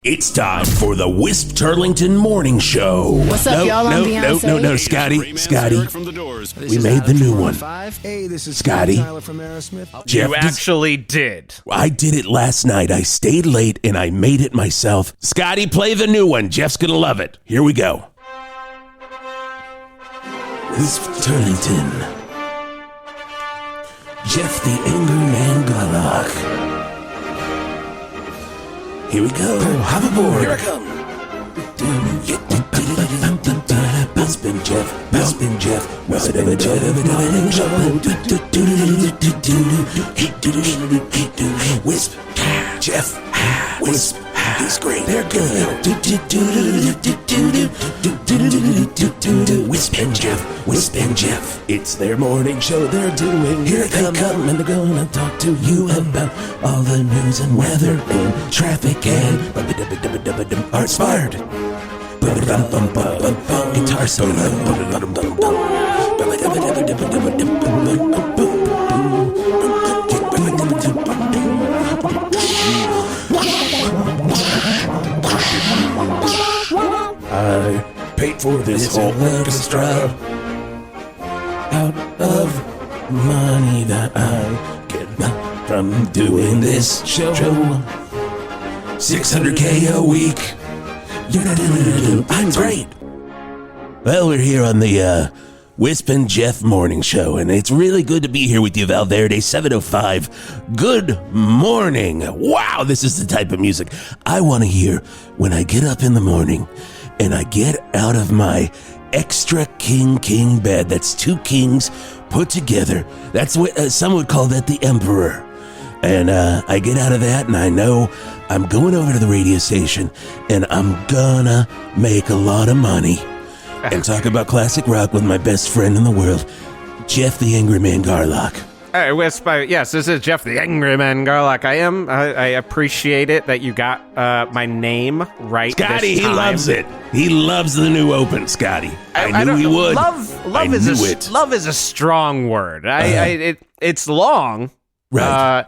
It's time for the Whisp Turlington Morning Show. What's up, y'all? I'm Beyonce. No, Scotty. We made the new one. Hey, this is Scotty. Tyler from Aerosmith. Jeff, You actually did. I did it last night. I stayed late and I made it myself. Scotty, play the new one. Jeff's gonna love it. Here we go. Whisp Turlington. Jeff the Angry Man Garlock. Here we go. Hoverboard. Here I come. Whisp and Jeff. Whisp and Jeff. Whisp and Jeff. Whisp. Jeff. Whisp. He's great. They're good. Whisp and Jeff. Whisp and Jeff. It's their morning show they're doing. Here they come and they're gonna talk to you about all the news and weather and traffic and arts fired. Guitar solo. I paid for this whole orchestra out of money that I get from doing this show. 600K a week. I'm great. Well, we're here on the Whisp and Geoff Morning Show, and it's really good to be here with you, Val Verde, 7:05. Good morning. Wow, this is the type of music I want to hear when I get up in the morning and I get out of my extra king bed. That's two kings put together. That's what some would call that the emperor. And I get out of that and I know I'm going over to the radio station and I'm gonna make a lot of money and talk about classic rock with my best friend in the world, Jeff the Angry Man Garlock. Hey, Wisp, yes, this is Jeff the Angry Man Garlock. I appreciate it that you got my name right Scotty, this time. he loves it. He loves the new open, Scotty. I knew he would. Love is a strong word. It's long. Right.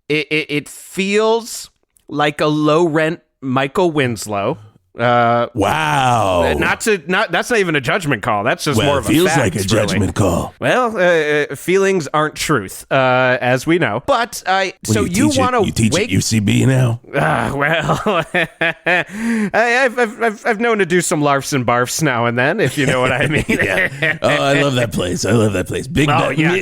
It feels like a low-rent Michael Winslow. Wow. That's not even a judgment call. That's just more of a fact. It feels like a judgment call. Well, feelings aren't truth, as we know. But so you want to teach at UCB now? Well, I've known to do some larfs and barfs now and then, if you know what I mean. Yeah. Oh, I love that place. Big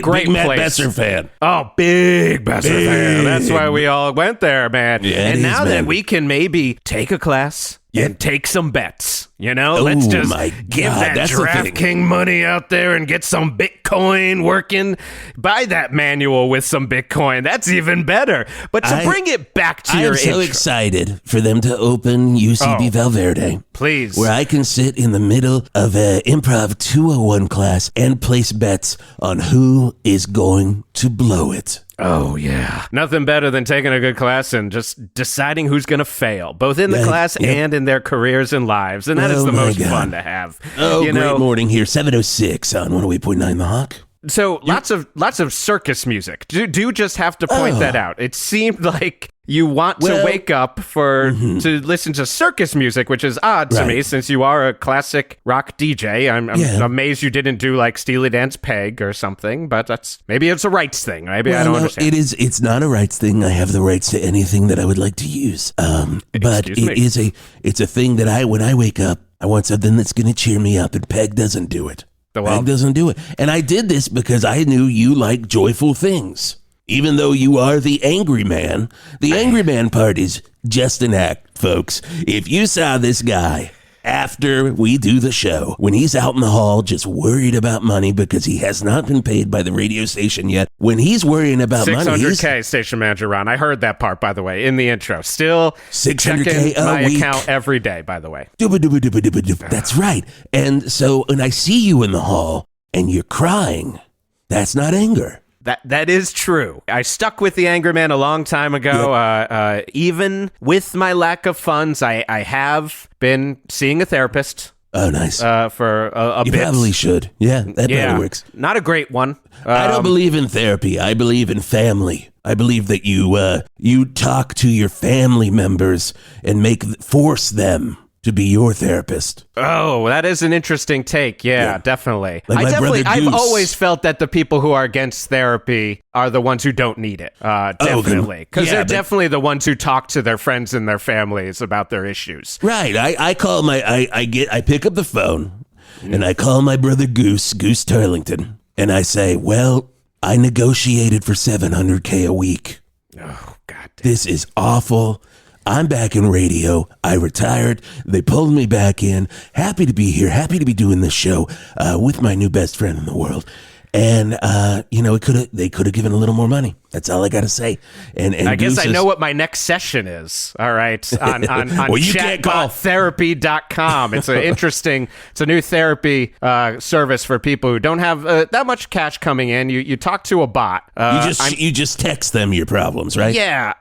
great Matt place. Besser fan. Oh, big Besser fan. That's why we all went there, man. Yeah, and now that we can maybe take a class. Yeah. And take some bets, let's just give that DraftKings money out there and get some Bitcoin working. Buy that manual with some Bitcoin. That's even better. But to bring it back to your intro. I'm so excited for them to open UCB Val Verde. Please. Where I can sit in the middle of an Improv 201 class and place bets on who is going to blow it. Oh, yeah. Nothing better than taking a good class and just deciding who's going to fail, both in the class and in their careers and lives. And that is the most fun to have. Oh, great morning here. 7:06 on 108.9 The Hawk. So lots of circus music. Do just have to point that out. It seemed like you want to wake up to listen to circus music, which is odd to me since you are a classic rock DJ. I'm amazed you didn't do like Steely Dan's Peg or something, but maybe it's a rights thing. Maybe I don't understand. It's not a rights thing. I have the rights to anything that I would like to use. But it's a thing that when I wake up, I want something that's going to cheer me up, and Peg doesn't do it. Peg doesn't do it. And I did this because I knew you like joyful things. Even though you are the angry man, the angry man part is just an act, folks. If you saw this guy after we do the show, when he's out in the hall just worried about money because he has not been paid by the radio station yet, when he's worrying about money, 600K station manager Ron. I heard that part, by the way, in the intro. Still 600K checking my a week. account every day, by the way. That's right. And so when I see you in the hall and you're crying, that's not anger. That is true. I stuck with the Angry Man a long time ago. Even with my lack of funds, I have been seeing a therapist Oh, nice. For a you bit. probably should. Yeah, that probably works. Not a great one. I don't believe in therapy. I believe in family. I believe that you talk to your family members and force them to be your therapist. Oh, that is an interesting take. Yeah. Definitely. Like I've always felt that the people who are against therapy are the ones who don't need it. Definitely. Because they're definitely the ones who talk to their friends and their families about their issues. Right. I call I pick up the phone and I call my brother Goose Turlington, and I say, well, I negotiated for $700K a week. Oh, God damn. This is awful. I'm back in radio. I retired. They pulled me back in. Happy to be here. Happy to be doing this show with my new best friend in the world. And they could have given a little more money. That's all I got to say. And I guess I know what my next session is. All right, on well, chatbottherapy.com. It's it's a new therapy service for people who don't have that much cash coming in. You talk to a bot. You just text them your problems, right? Yeah,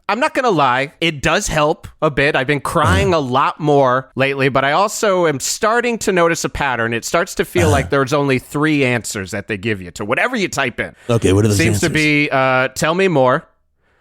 I'm not going to lie. It does help a bit. I've been crying a lot more lately, but I also am starting to notice a pattern. It starts to feel like there's only 3 answers that they give you to whatever you type in. Okay, what are those answers? Seems to be, tell me more.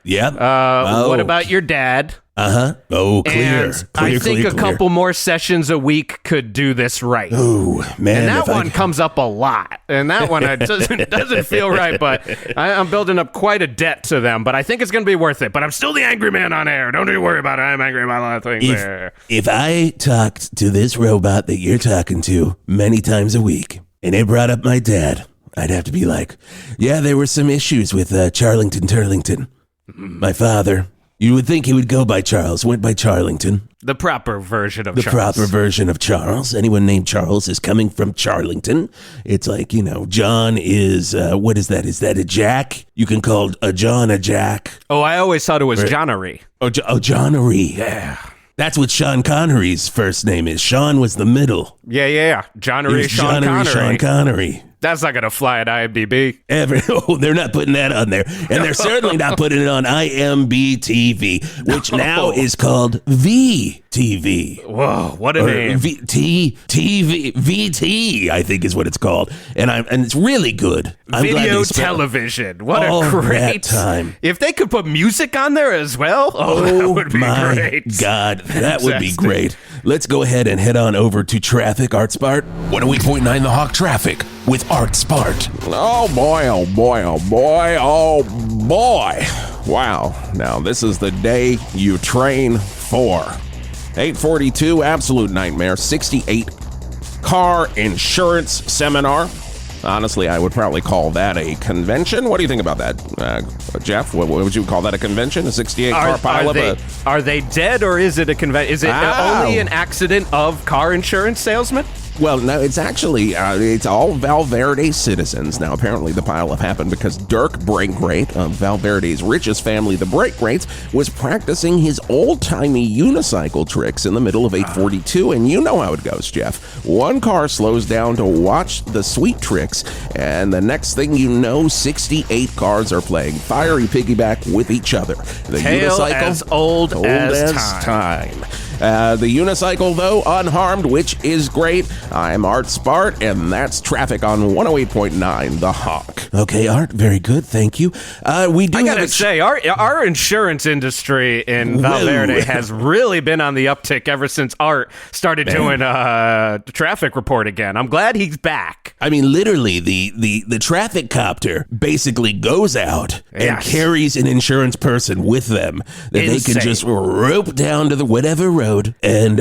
Yeah. What about your dad? Oh, clear. And I think a couple more sessions a week could do this right. Oh, man. And that one comes up a lot. And that one doesn't feel right, but I'm building up quite a debt to them. But I think it's going to be worth it. But I'm still the angry man on air. Don't you worry about it. I'm angry about a lot of things there. If I talked to this robot that you're talking to many times a week, and it brought up my dad, I'd have to be like, yeah, there were some issues with Charlington Turlington. My father. You would think he would go by Charles, went by Charlington. The proper version of Charles. The proper version of Charles. Anyone named Charles is coming from Charlington. It's like, John is, what is that? Is that a Jack? You can call a John a Jack. Oh, I always thought it was Johnery. Oh, Johnery. Yeah. That's what Sean Connery's first name is. Sean was the middle. Yeah. Johnery, Sean Connery. Sean Connery. That's not going to fly at IMDb. They're not putting that on there. And they're certainly not putting it on IMBTV, which now is called VTV. Whoa, what a name. VT, I think is what it's called. And it's really good. Video television. What a great time. If they could put music on there as well, that would be great. God, that would be great. Let's go ahead and head on over to traffic, ArtSpart. 108.9 The Hawk Traffic with ArtSpart. Oh boy, oh boy, oh boy, oh boy. Wow. Now, this is the day you train for. 842, absolute nightmare. 68 car insurance seminar. Honestly, I would probably call that a convention. What do you think about that, Jeff? What would you call that, a convention? A 68 car pileup? Are they dead, or is it a convention? Is it only an accident of car insurance salesmen? Well, no, it's actually, it's all Val Verde citizens. Now, apparently the pileup happened because Dirk Breakrate, Val Verde's richest family, the Breakrates, was practicing his old-timey unicycle tricks in the middle of 842, and you know how it goes, Jeff. One car slows down to watch the sweet tricks, and the next thing you know, 68 cars are playing fiery piggyback with each other. The Tale unicycle, as old as time. The unicycle, though, unharmed, which is great. I'm Art Spart, and that's traffic on 108.9 The Hawk. Okay, Art, very good, thank you. I gotta say, our insurance industry in Val Verde has really been on the uptick ever since Art started doing traffic report again. I'm glad he's back. I mean, literally, the traffic copter basically goes out and carries an insurance person with them that they can just rope down to the whatever road and,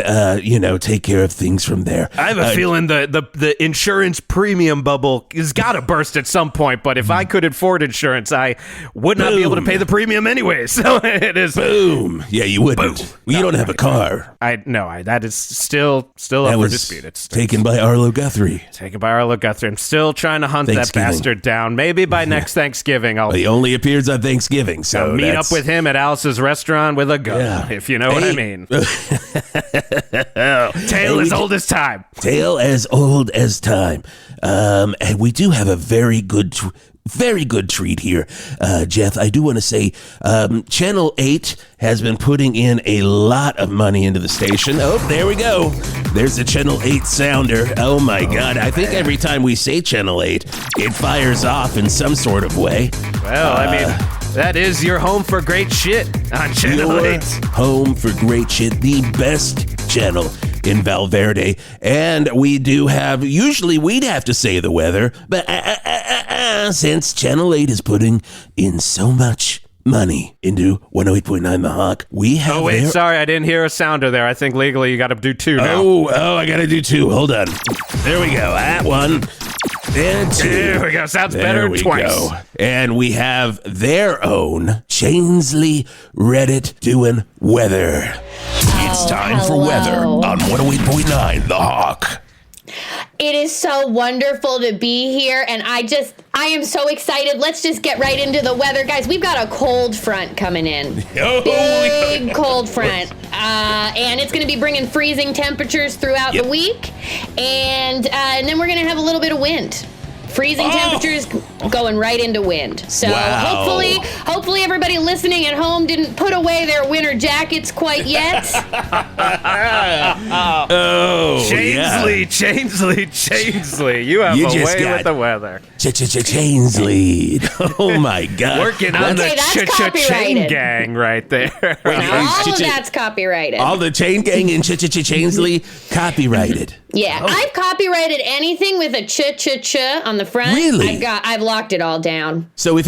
take care of things from there. I have a feeling the insurance premium bubble has got to burst at some point, but if I could afford insurance, I would not be able to pay the premium anyway. So it is. Boom. Yeah, you wouldn't. Boom. Well, you don't have a car. That is still up for dispute. It's taken by Arlo Guthrie. I'm still trying to hunt that bastard down. Maybe by next Thanksgiving he only appears on Thanksgiving, so I'll meet up with him at Alice's restaurant with a gun, if you know what I mean. Tale as old as time. Tale as old as time. And we do have a very good treat here. Jeff, I do want to say Channel 8 has been putting in a lot of money into the station. Oh, there we go. There's the Channel 8 sounder. Oh, my God. I think every time we say Channel 8, it fires off in some sort of way. Well, I mean, that is your home for great shit on Channel 8. Home for great shit. The best channel in Val Verde. And we do have, usually we'd have to say the weather, but since Channel 8 is putting in so much money into 108.9 The Hawk, we have... Oh, wait, sorry, I didn't hear a sounder there. I think legally you got to do 2 now. Oh, I got to do 2. Hold on. There we go. That 1 and 2. There we go. Sounds better twice. Go. And we have their own CHAINSLEY Reddit doing weather. It's time for weather on 108.9 The Hawk. It is so wonderful to be here, and I am so excited. Let's just get right into the weather. Guys, we've got a cold front coming in. Big cold front. And it's going to be bringing freezing temperatures throughout the week. And then we're going to have a little bit of wind. Freezing temperatures going right into wind. So hopefully everybody listening at home didn't put away their winter jackets quite yet. Chainsley. You have a way with the weather. Chainsley. Oh my God. Working on the Ch-Ch-Chain gang right there. All of that's copyrighted. All the chain gang and Ch-Ch-Ch-Chainsley copyrighted. Yeah, I've copyrighted anything with a ch-ch-ch on the front. Really? I've locked it all down. So if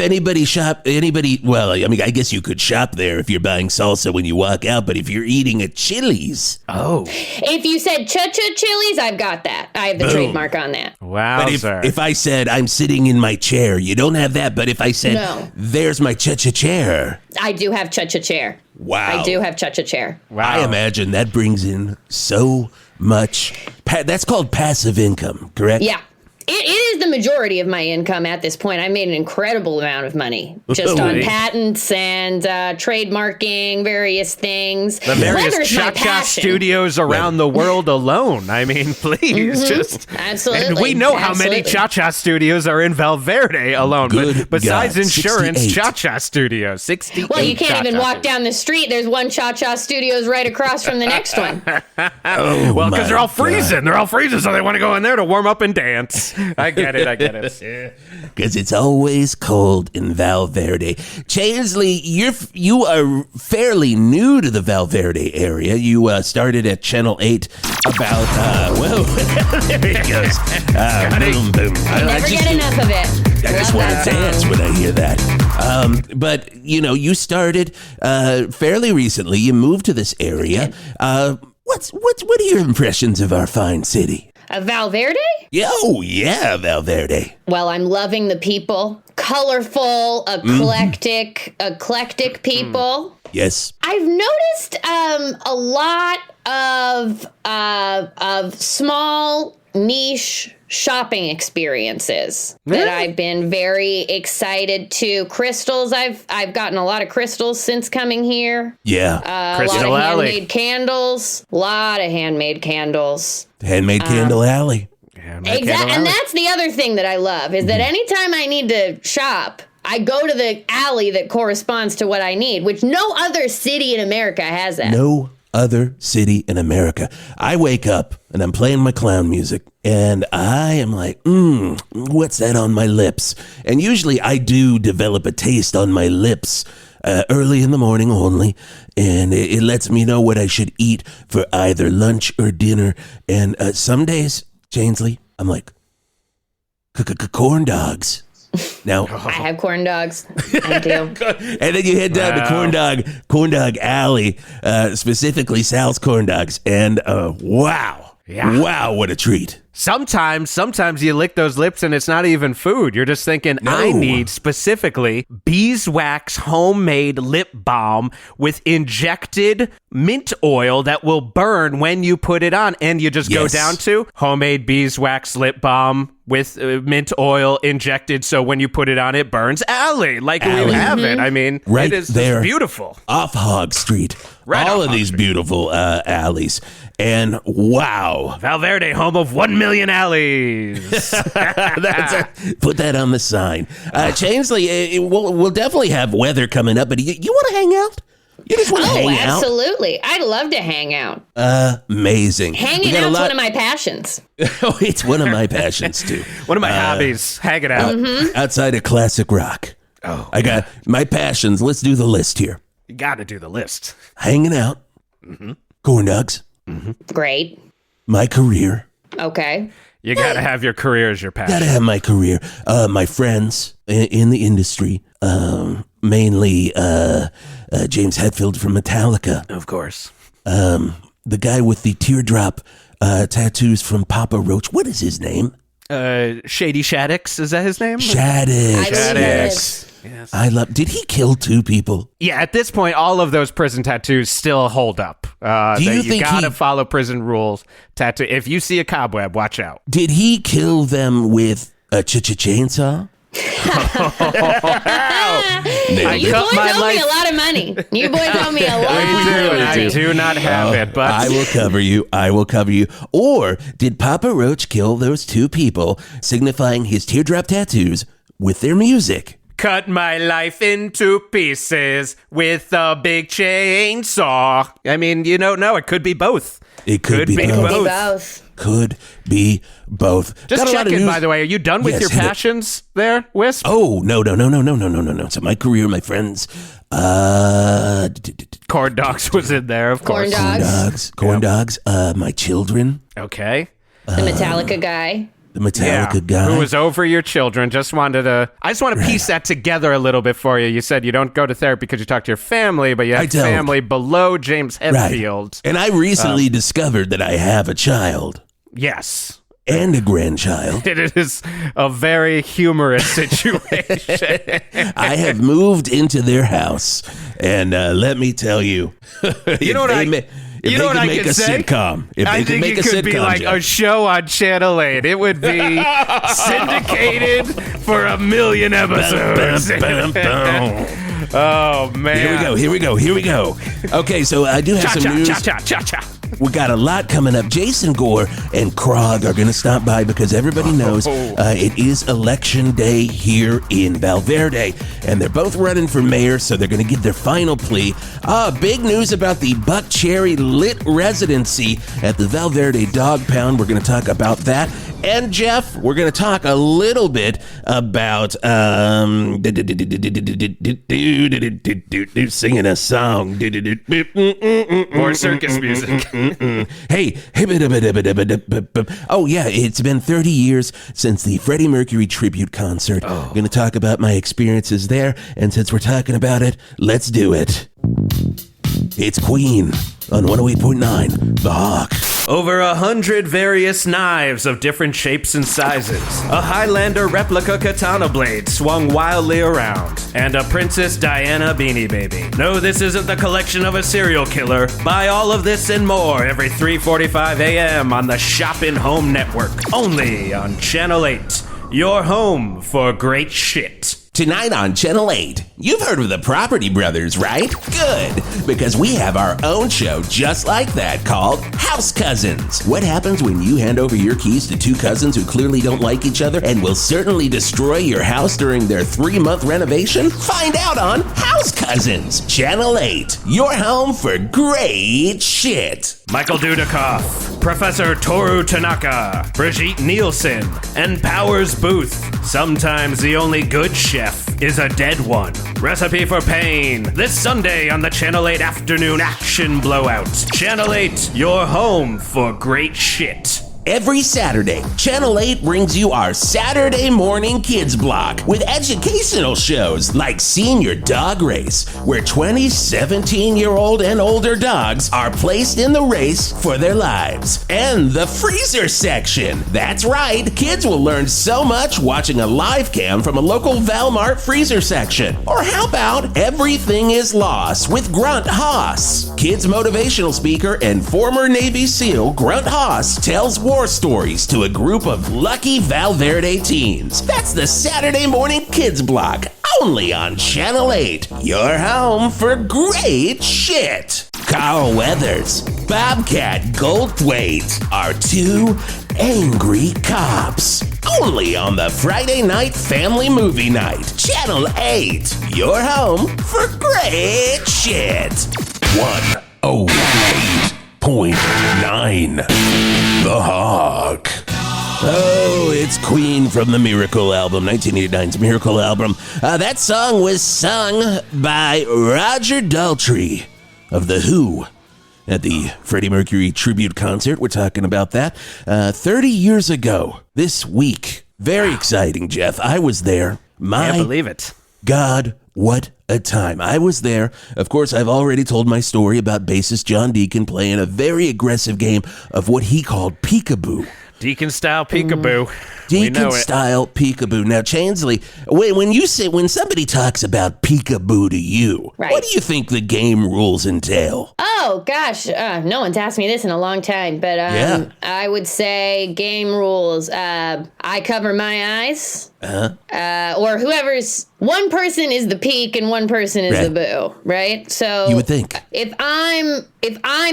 well, I mean, I guess you could shop there if you're buying salsa when you walk out, but if you're eating at Chili's. Oh. If you said Ch-Ch-Chili's, I've got that. I have the trademark on that. Wow, but if I said I'm sitting in my chair, you don't have that, but if I said, there's my Ch-Ch-Chair. I do have Ch-Ch-Chair. Wow. I do have Ch-Ch-Chair. Wow. I imagine that brings in so much. That's called passive income, correct? Yeah. It is the majority of my income at this point. I made an incredible amount of money just on patents and trademarking various things. The various Ch-Ch studios around the world alone. I mean, please, just... Absolutely. And we know how many Ch-Ch studios are in Val Verde alone. But besides insurance, Ch-Ch studios, 68. Well, you can't even walk down the street. There's one Ch-Ch studios right across from the next one. Well, because they're all freezing. They're all freezing, so they want to go in there to warm up and dance. I get it. Because it's always cold in Val Verde. Chainsley, you are fairly new to the Val Verde area. You started at Channel 8 about, there it goes. Boom, boom. Never get enough of it. I just want to dance when I hear that. But, you started fairly recently. You moved to this area. What are your impressions of our fine city? Val Verde? Yeah, Val Verde. Well, I'm loving the people. Colorful, eclectic people. Yes. I've noticed a lot of small niche shopping experiences that I've been very excited to. Crystals, I've gotten a lot of crystals since coming here. Yeah. A lot of handmade candles. Handmade Candle Alley. Exactly. And that's the other thing that I love is that anytime I need to shop, I go to the alley that corresponds to what I need, which no other city in America has that. No other city in America. I wake up and I'm playing my clown music and I am like, what's that on my lips? And usually I do develop a taste on my lips early in the morning only, and it lets me know what I should eat for either lunch or dinner. And some days, Chainsley, I'm like, corn dogs. Now I have corn dogs. I do. And then you head down to Corn Dog Alley, specifically Sal's Corn Dogs, and wow, what a treat. Sometimes you lick those lips and it's not even food. You're just thinking, I need specifically beeswax homemade lip balm with injected mint oil that will burn when you put it on. And you just go down to homemade beeswax lip balm with mint oil injected, so when you put it on, it burns. Alley, like we have it. I mean, right it is there, beautiful. Off Hog Street. Right all off of these Hog beautiful alleys. And wow. Val Verde, home of 1 million alleys. Put that on the sign. Chainsley, we'll definitely have weather coming up, but you want to hang out? You just want to hang out? Absolutely. I'd love to hang out. Amazing. Hanging out's one of my passions. Oh, it's one of my passions, too. One of my hobbies, hanging out. Outside of classic rock. Oh, I got my passions. Let's do the list here. You got to do the list. Hanging out. Corn dogs. Great. My career. Okay. You got to have your career as your passion. Gotta have my career. My friends in the industry. Mainly James Hetfield from Metallica. Of course. The guy with the teardrop tattoos from Papa Roach. What is his name? Shady Shaddix, is that his name? Shaddix. Shaddix. Yes. I love. Did he kill 2 people? Yeah, at this point, all of those prison tattoos still hold up. You gotta follow prison rules. Tattoo. If you see a cobweb, watch out. Did he kill them with a chainsaw? You boys owe me a lot of money. You boys owe me a lot of money. I do not have it, but I will cover you. I will cover you. Or did Papa Roach kill those 2 people, signifying his teardrop tattoos with their music? Cut my life into pieces with a big chainsaw. I mean, you don't know. It could be both. It could be both. Both. Could be both. Just checking, by the way. Are you done with your passions there, Wisp? Oh, no. So my career, my friends. Corn dogs was in there, of course. Corn dogs. My children. Okay. The Metallica guy. The Metallica guy. Who was over your children. I just want to piece that together a little bit for you. You said you don't go to therapy because you talk to your family, but you have family below James Hetfield. Right. And I recently discovered that I have a child. Yes. And a grandchild. It is a very humorous situation. I have moved into their house, and let me tell you, you know what I could say? Sitcom. If I think it could be like a show on Channel 8. It would be syndicated for 1 million episodes. Oh, man. Here we go. Okay, so I do have some news. We got a lot coming up. Jason Gore and KRAWG are going to stop by because everybody knows it is election day here in Val Verde, and they're both running for mayor, so they're going to give their final plea. Big news about the Buck Cherry Lit residency at the Val Verde Dog Pound. We're going to talk about that. And Jeff, we're going to talk a little bit about singing a song. More circus music. Hey, oh yeah, it's been 30 years since the Freddie Mercury Tribute Concert. I'm going to talk about my experiences there, and since we're talking about it, let's do it. It's Queen on 108.9 The Hawk. Over 100 various knives of different shapes and sizes, a Highlander replica katana blade swung wildly around, and a Princess Diana beanie baby. No, this isn't the collection of a serial killer. Buy all of this and more every 3:45 a.m. on the Shopping Home Network, only on Channel 8. Your home for great shit. Tonight on Channel 8, you've heard of the Property Brothers, right? Good, because we have our own show just like that called House Cousins. What happens when you hand over your keys to 2 cousins who clearly don't like each other and will certainly destroy your house during their 3-month renovation? Find out on House Cousins. Channel 8, your home for great shit. Michael Dudikoff, Professor Toru Tanaka, Brigitte Nielsen, and Powers Booth. Sometimes the only good chef is a dead one. Recipe for Pain, this Sunday on the Channel 8 Afternoon Action Blowout. Channel 8, your home for great shit. Every Saturday, Channel 8 brings you our Saturday Morning Kids Block with educational shows like Senior Dog Race, where 20 17-year-old and older dogs are placed in the race for their lives. And the Freezer Section. That's right, kids will learn so much watching a live cam from a local Valmart freezer section. Or how about Everything is Lost with Grunt Haas? Kids motivational speaker and former Navy SEAL Grunt Haas tells war stories to a group of lucky Val Verde teens. That's the Saturday Morning Kids Block, only on Channel 8. Your home for great shit. Carl Weathers, Bobcat Goldthwait are two angry cops. Only on the Friday Night Family Movie Night. Channel 8. Your home for great shit. 108.9 The Hawk. Oh, it's Queen from the Miracle album, 1989's Miracle album. That song was sung by Roger Daltrey of The Who at the Freddie Mercury Tribute Concert. We're talking about that 30 years ago this week. Very exciting, Jeff. I was there. Can't believe it. God, what a time. I was there. Of course, I've already told my story about bassist John Deacon playing a very aggressive game of what he called peekaboo. Deacon style peekaboo. We know Deacon it. style peekaboo. Now, Chainsley, when somebody talks about peekaboo to you, Right. what do you think the game rules entail? Oh, gosh. No one's asked me this in a long time, but Yeah. I would say game rules. I cover my eyes. Or whoever's... One person is the peek and one person is the boo, right? So You would think. if I'm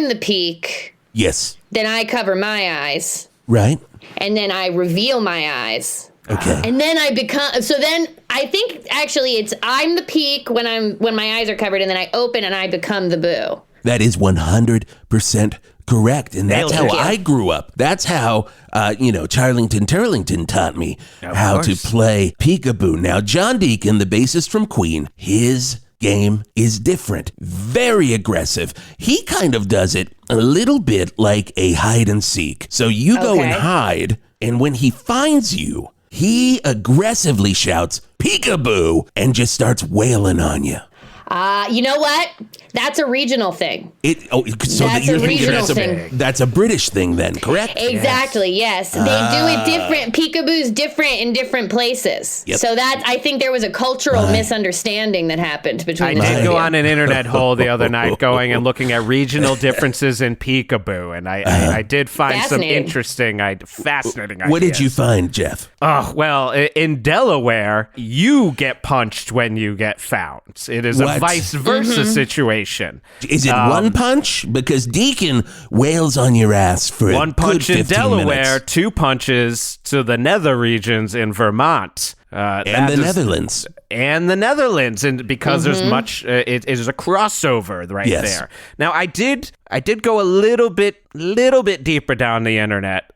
the peek, Yes. then I cover my eyes. Right? And then I reveal my eyes. Okay. And then I become, so then I think actually it's, I'm the peek when my eyes are covered, and then I open and I become the boo. That is 100% correct. And that's how Nailed it. I grew up. That's how, Charlington Turlington taught me how to course. play peekaboo. Now, John Deacon, the bassist from Queen, his game is different. Very aggressive. He kind of does it a little bit like a hide and seek. So you go and Okay. hide, and when he finds you, he aggressively shouts, peekaboo, and just starts wailing on you. You know what? That's a regional thing. That's a regional thing. That's a British thing then, correct? Exactly, yes. They do it different. Peekaboo's different in different places. Yep. So that, I think there was a cultural misunderstanding that happened between I the two did of go you. on an internet hole the other night going and looking at regional differences in peekaboo, and I did find some Fascinating. fascinating ideas. What did you find, Jeff? Oh, well, in Delaware, you get punched when you get found. It is a What? vice versa Mm-hmm. situation. Is it one punch? Because Deacon wails on your ass for One a punch good in 15 Delaware, minutes. 2 punches to the nether regions in Vermont. And the Netherlands. And the Netherlands, and because there's much, it is a crossover right Yes. there. Now, I did go a little bit deeper down the internet.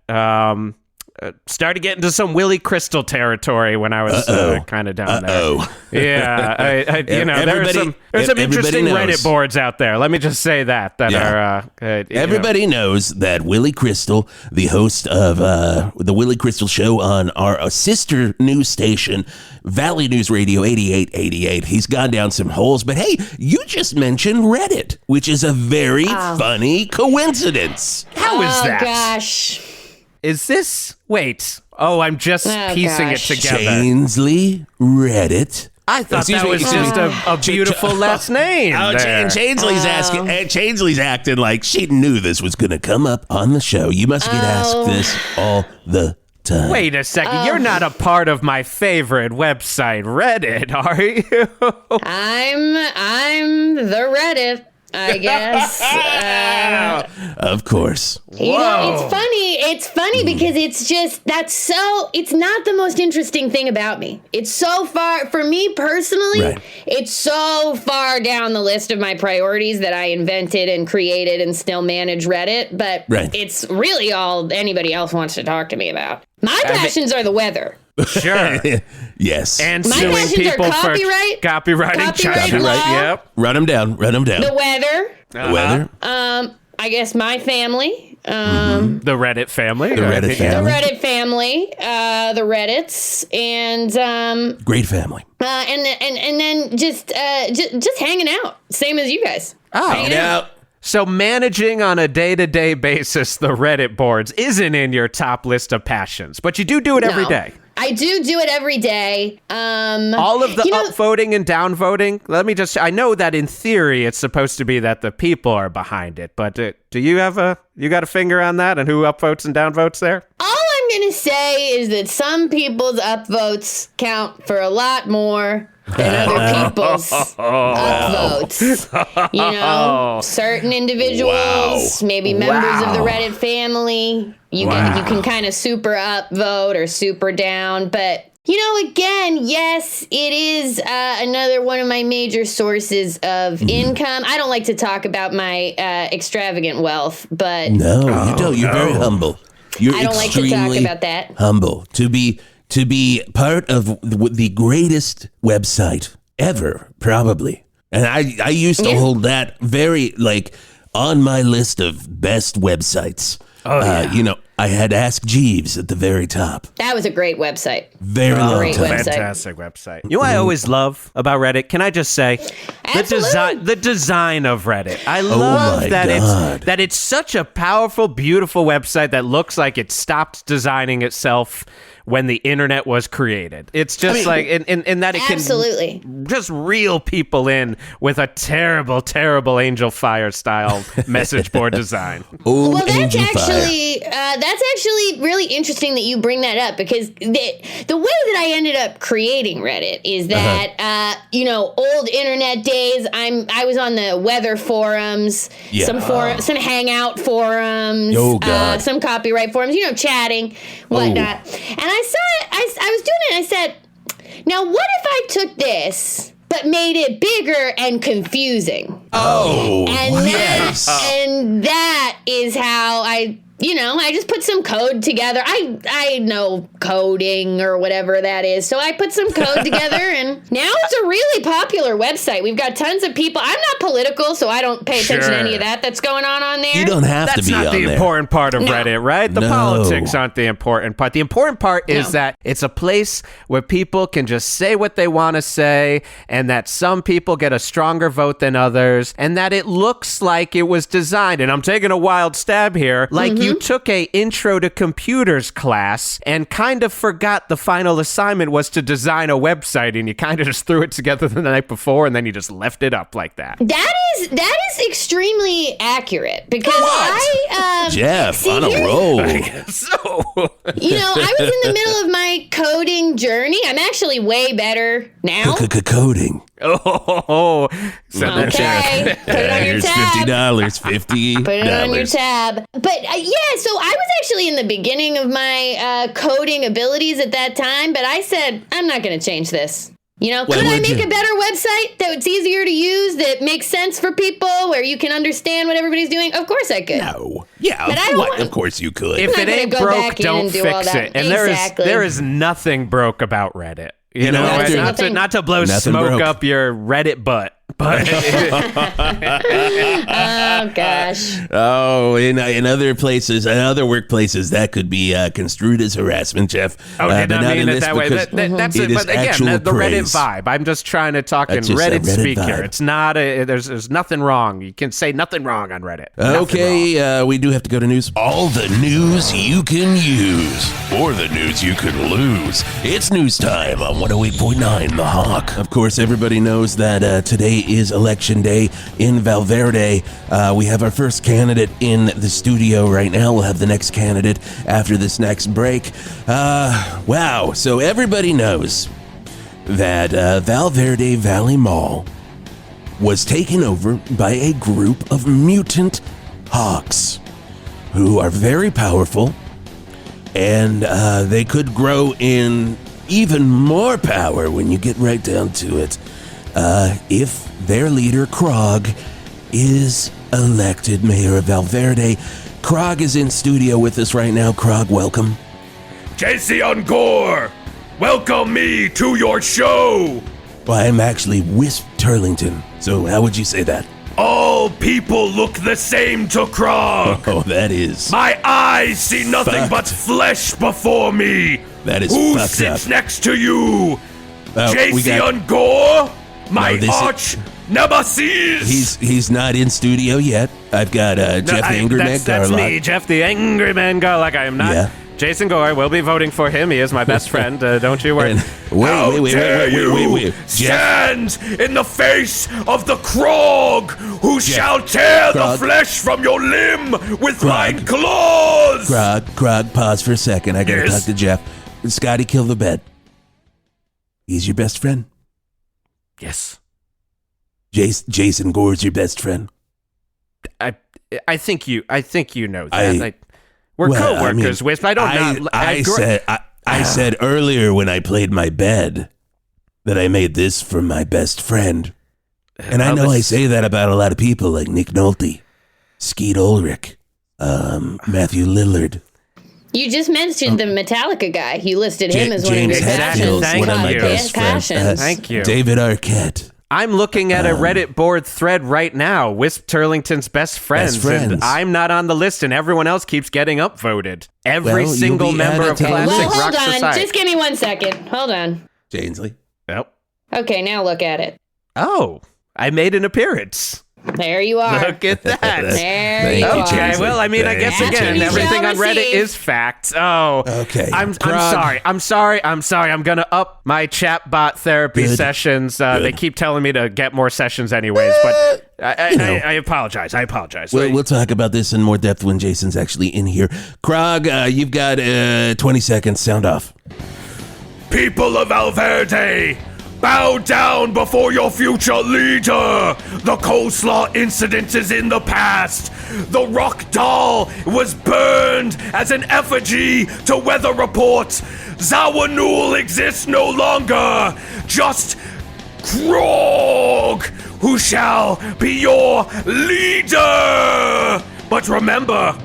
Started getting to some Willie Crystal territory when I was kind of down there. Yeah, there's some everybody interesting knows. Reddit boards out there. Let me just say that are Everybody knows that Willie Crystal, the host of the Willie Crystal Show on our sister news station, Valley News Radio 8888, he's gone down some holes. But hey, you just mentioned Reddit, which is a very funny coincidence. How is that? Oh, gosh. Is this? Wait. Oh, I'm just piecing gosh. it together. Chainsley Reddit. I thought Excuse that me, was excuse just me. a beautiful last name. Oh, there. Chainsley's asking. Chainsley's acting like she knew this was going to come up on the show. You must get asked this all the time. Wait a second. You're not a part of my favorite website, Reddit, are you? I'm the Reddit, I guess. Of course. You know, it's funny. It's funny because it's just, it's not the most interesting thing about me. It's so far, for me personally, Right. it's so far down the list of my priorities that I invented and created and still manage Reddit, but Right. it's really all anybody else wants to talk to me about. My passions are the weather. Sure. Yes. And My suing passions are people for copyright, copywriting. copyright law. Yep. Run them down. The weather, The weather. I guess my family, The Reddit family. The Reddit family. The Reddit family, the Reddits, and Great family. and then just hanging out, same as you guys. Oh, Now, so managing on a day-to-day basis the Reddit boards isn't in your top list of passions, but you do it every No. day. I do it every day. All of the upvoting and downvoting, I know that in theory it's supposed to be that the people are behind it, but do you got a finger on that and who upvotes and downvotes there? All I'm going to say is that some people's upvotes count for a lot more than other people's upvotes. You know, certain individuals, maybe members of the Reddit family, you can kind of super upvote or super down. But, you know, again, yes, it is another one of my major sources of income. I don't like to talk about my extravagant wealth, but no, you don't. You're very humble. You're I don't like to talk about that. Humble to be part of the greatest website ever, probably. And I used to hold that very on my list of best websites. You know, I had Ask Jeeves at the very top. That was a great website. Very long great time. website. Fantastic website. You know what I always love about Reddit? Can I just say the design of Reddit. I love my that it's such a powerful, beautiful website that looks like it stopped designing itself when the internet was created. It's just in that it can just reel people in with a terrible, terrible Angel Fire style message board design. Well, that's actually really interesting that you bring that up, because the way that I ended up creating Reddit is that old internet days. I was on the weather forums, some hangout forums, some copyright forums. Chatting, whatnot, and I saw it. I was doing it. And I said, now what if I took this but made it bigger and confusing? And that is how I just put some code together. I know coding or whatever that is. So I put some code together, and now it's a really popular website. We've got tons of people. I'm not political, so I don't pay attention to any of that's going on there. You don't have to be on there. That's not the important part of Reddit, right? The politics aren't the important part. The important part is that it's a place where people can just say what they want to say, and that some people get a stronger vote than others, and that it looks like it was designed, and I'm taking a wild stab here, you took a intro to computers class and kind of forgot the final assignment was to design a website, and you kind of just threw it together the night before, and then you just left it up like that. That is extremely accurate, because Jeff on a roll. I guess so. I was in the middle of my coding journey. I'm actually way better now. Coding. Oh, so okay. Put it on your tab. $50. $50. Put it on your tab. But so I was actually in the beginning of my coding abilities at that time, but I said, I'm not going to change this. Could I make a better website that's easier to use, that makes sense for people, where you can understand what everybody's doing? Of course I could. No. Yeah, but I don't want, of course you could. If it ain't broke, don't fix it. And exactly. there is nothing broke about Reddit. Not to blow Nothing smoke broke. up your Reddit butt. But oh gosh. Oh, in other places, in other workplaces, that could be construed as harassment, Jeff. Oh, did not mean it that way. That's it. But again, the Reddit vibe. I'm just trying to talk in Reddit speak here. It's not there's nothing wrong. You can say nothing wrong on Reddit. Okay, we do have to go to news. All the news you can use, or the news you can lose. It's news time on 108.9 The Hawk. Of course, everybody knows that today is election day in Val Verde. We have our first candidate in the studio right now. We'll have the next candidate after this next break. Wow. So everybody knows that Val Verde Valley Mall was taken over by a group of mutant hawks who are very powerful, and they could grow in even more power when you get right down to it. If their leader, KRAWG, is elected mayor of Val Verde. KRAWG is in studio with us right now. KRAWG, welcome. JC on GORE, welcome me to your show. Well, I'm actually Wisp Turlington, so how would you say that? All people look the same to KRAWG. Oh, that is. My eyes see nothing Fucked. but flesh before me. That is Who fucked sits up. next to you? We got- JC GORE? My No, this is- arch nemesis. He's not in studio yet. I've got Jeff the Angry Man That's Garlock. me, Jeff the Angry Man Garlock. I am not. Yeah. Jason Gore will be voting for him. He is my best friend. Don't you worry. And How dare you Jeff, stand in the face of the KRAWG, who shall tear the KRAWG. flesh from your limb with my KRAWG. claws. KRAWG, pause for a second. I gotta Yes. talk to Jeff. Scotty, kill the bed. He's your best friend. Yes. Jason Gore's your best friend. I think you know that. I- We're Well, I co-workers, mean, Wisp. I said earlier when I played my bed that I made this for my best friend. And I know I say that about a lot of people like Nick Nolte, Skeet Ulrich, Matthew Lillard. You just mentioned the Metallica guy. You listed him as one of James your Hetfield's passions. one of my best friends. Passions. Thank you. David Arquette. I'm looking at a Reddit board thread right now. Wisp Turlington's best friends. friends. And I'm not on the list, and everyone else keeps getting upvoted. Every Well, you'll single be member added of to the Classic Well, hold Rock on. Society. Just give me 1 second. Hold on. Jainsley. Yep. Okay, now look at it. Oh, I made an appearance. There you are. Look at that. There Thank you you, are. Okay, Jason. well, I mean, I guess Thank you, again, Jason. everything Shall on Reddit receive. is fact. Oh, Okay. I'm KRAWG. sorry. I'm gonna up my chatbot therapy Good. sessions. They keep telling me to get more sessions, anyways. But I apologize. We'll talk about this in more depth when Jason's actually in here. KRAWG, you've got 20 seconds. Sound off. People of Val Verde, bow down before your future leader. The coleslaw incident is in the past. The rock doll was burned as an effigy to weather reports. Zawanul exists no longer. Just KRAWG, who shall be your leader. But remember,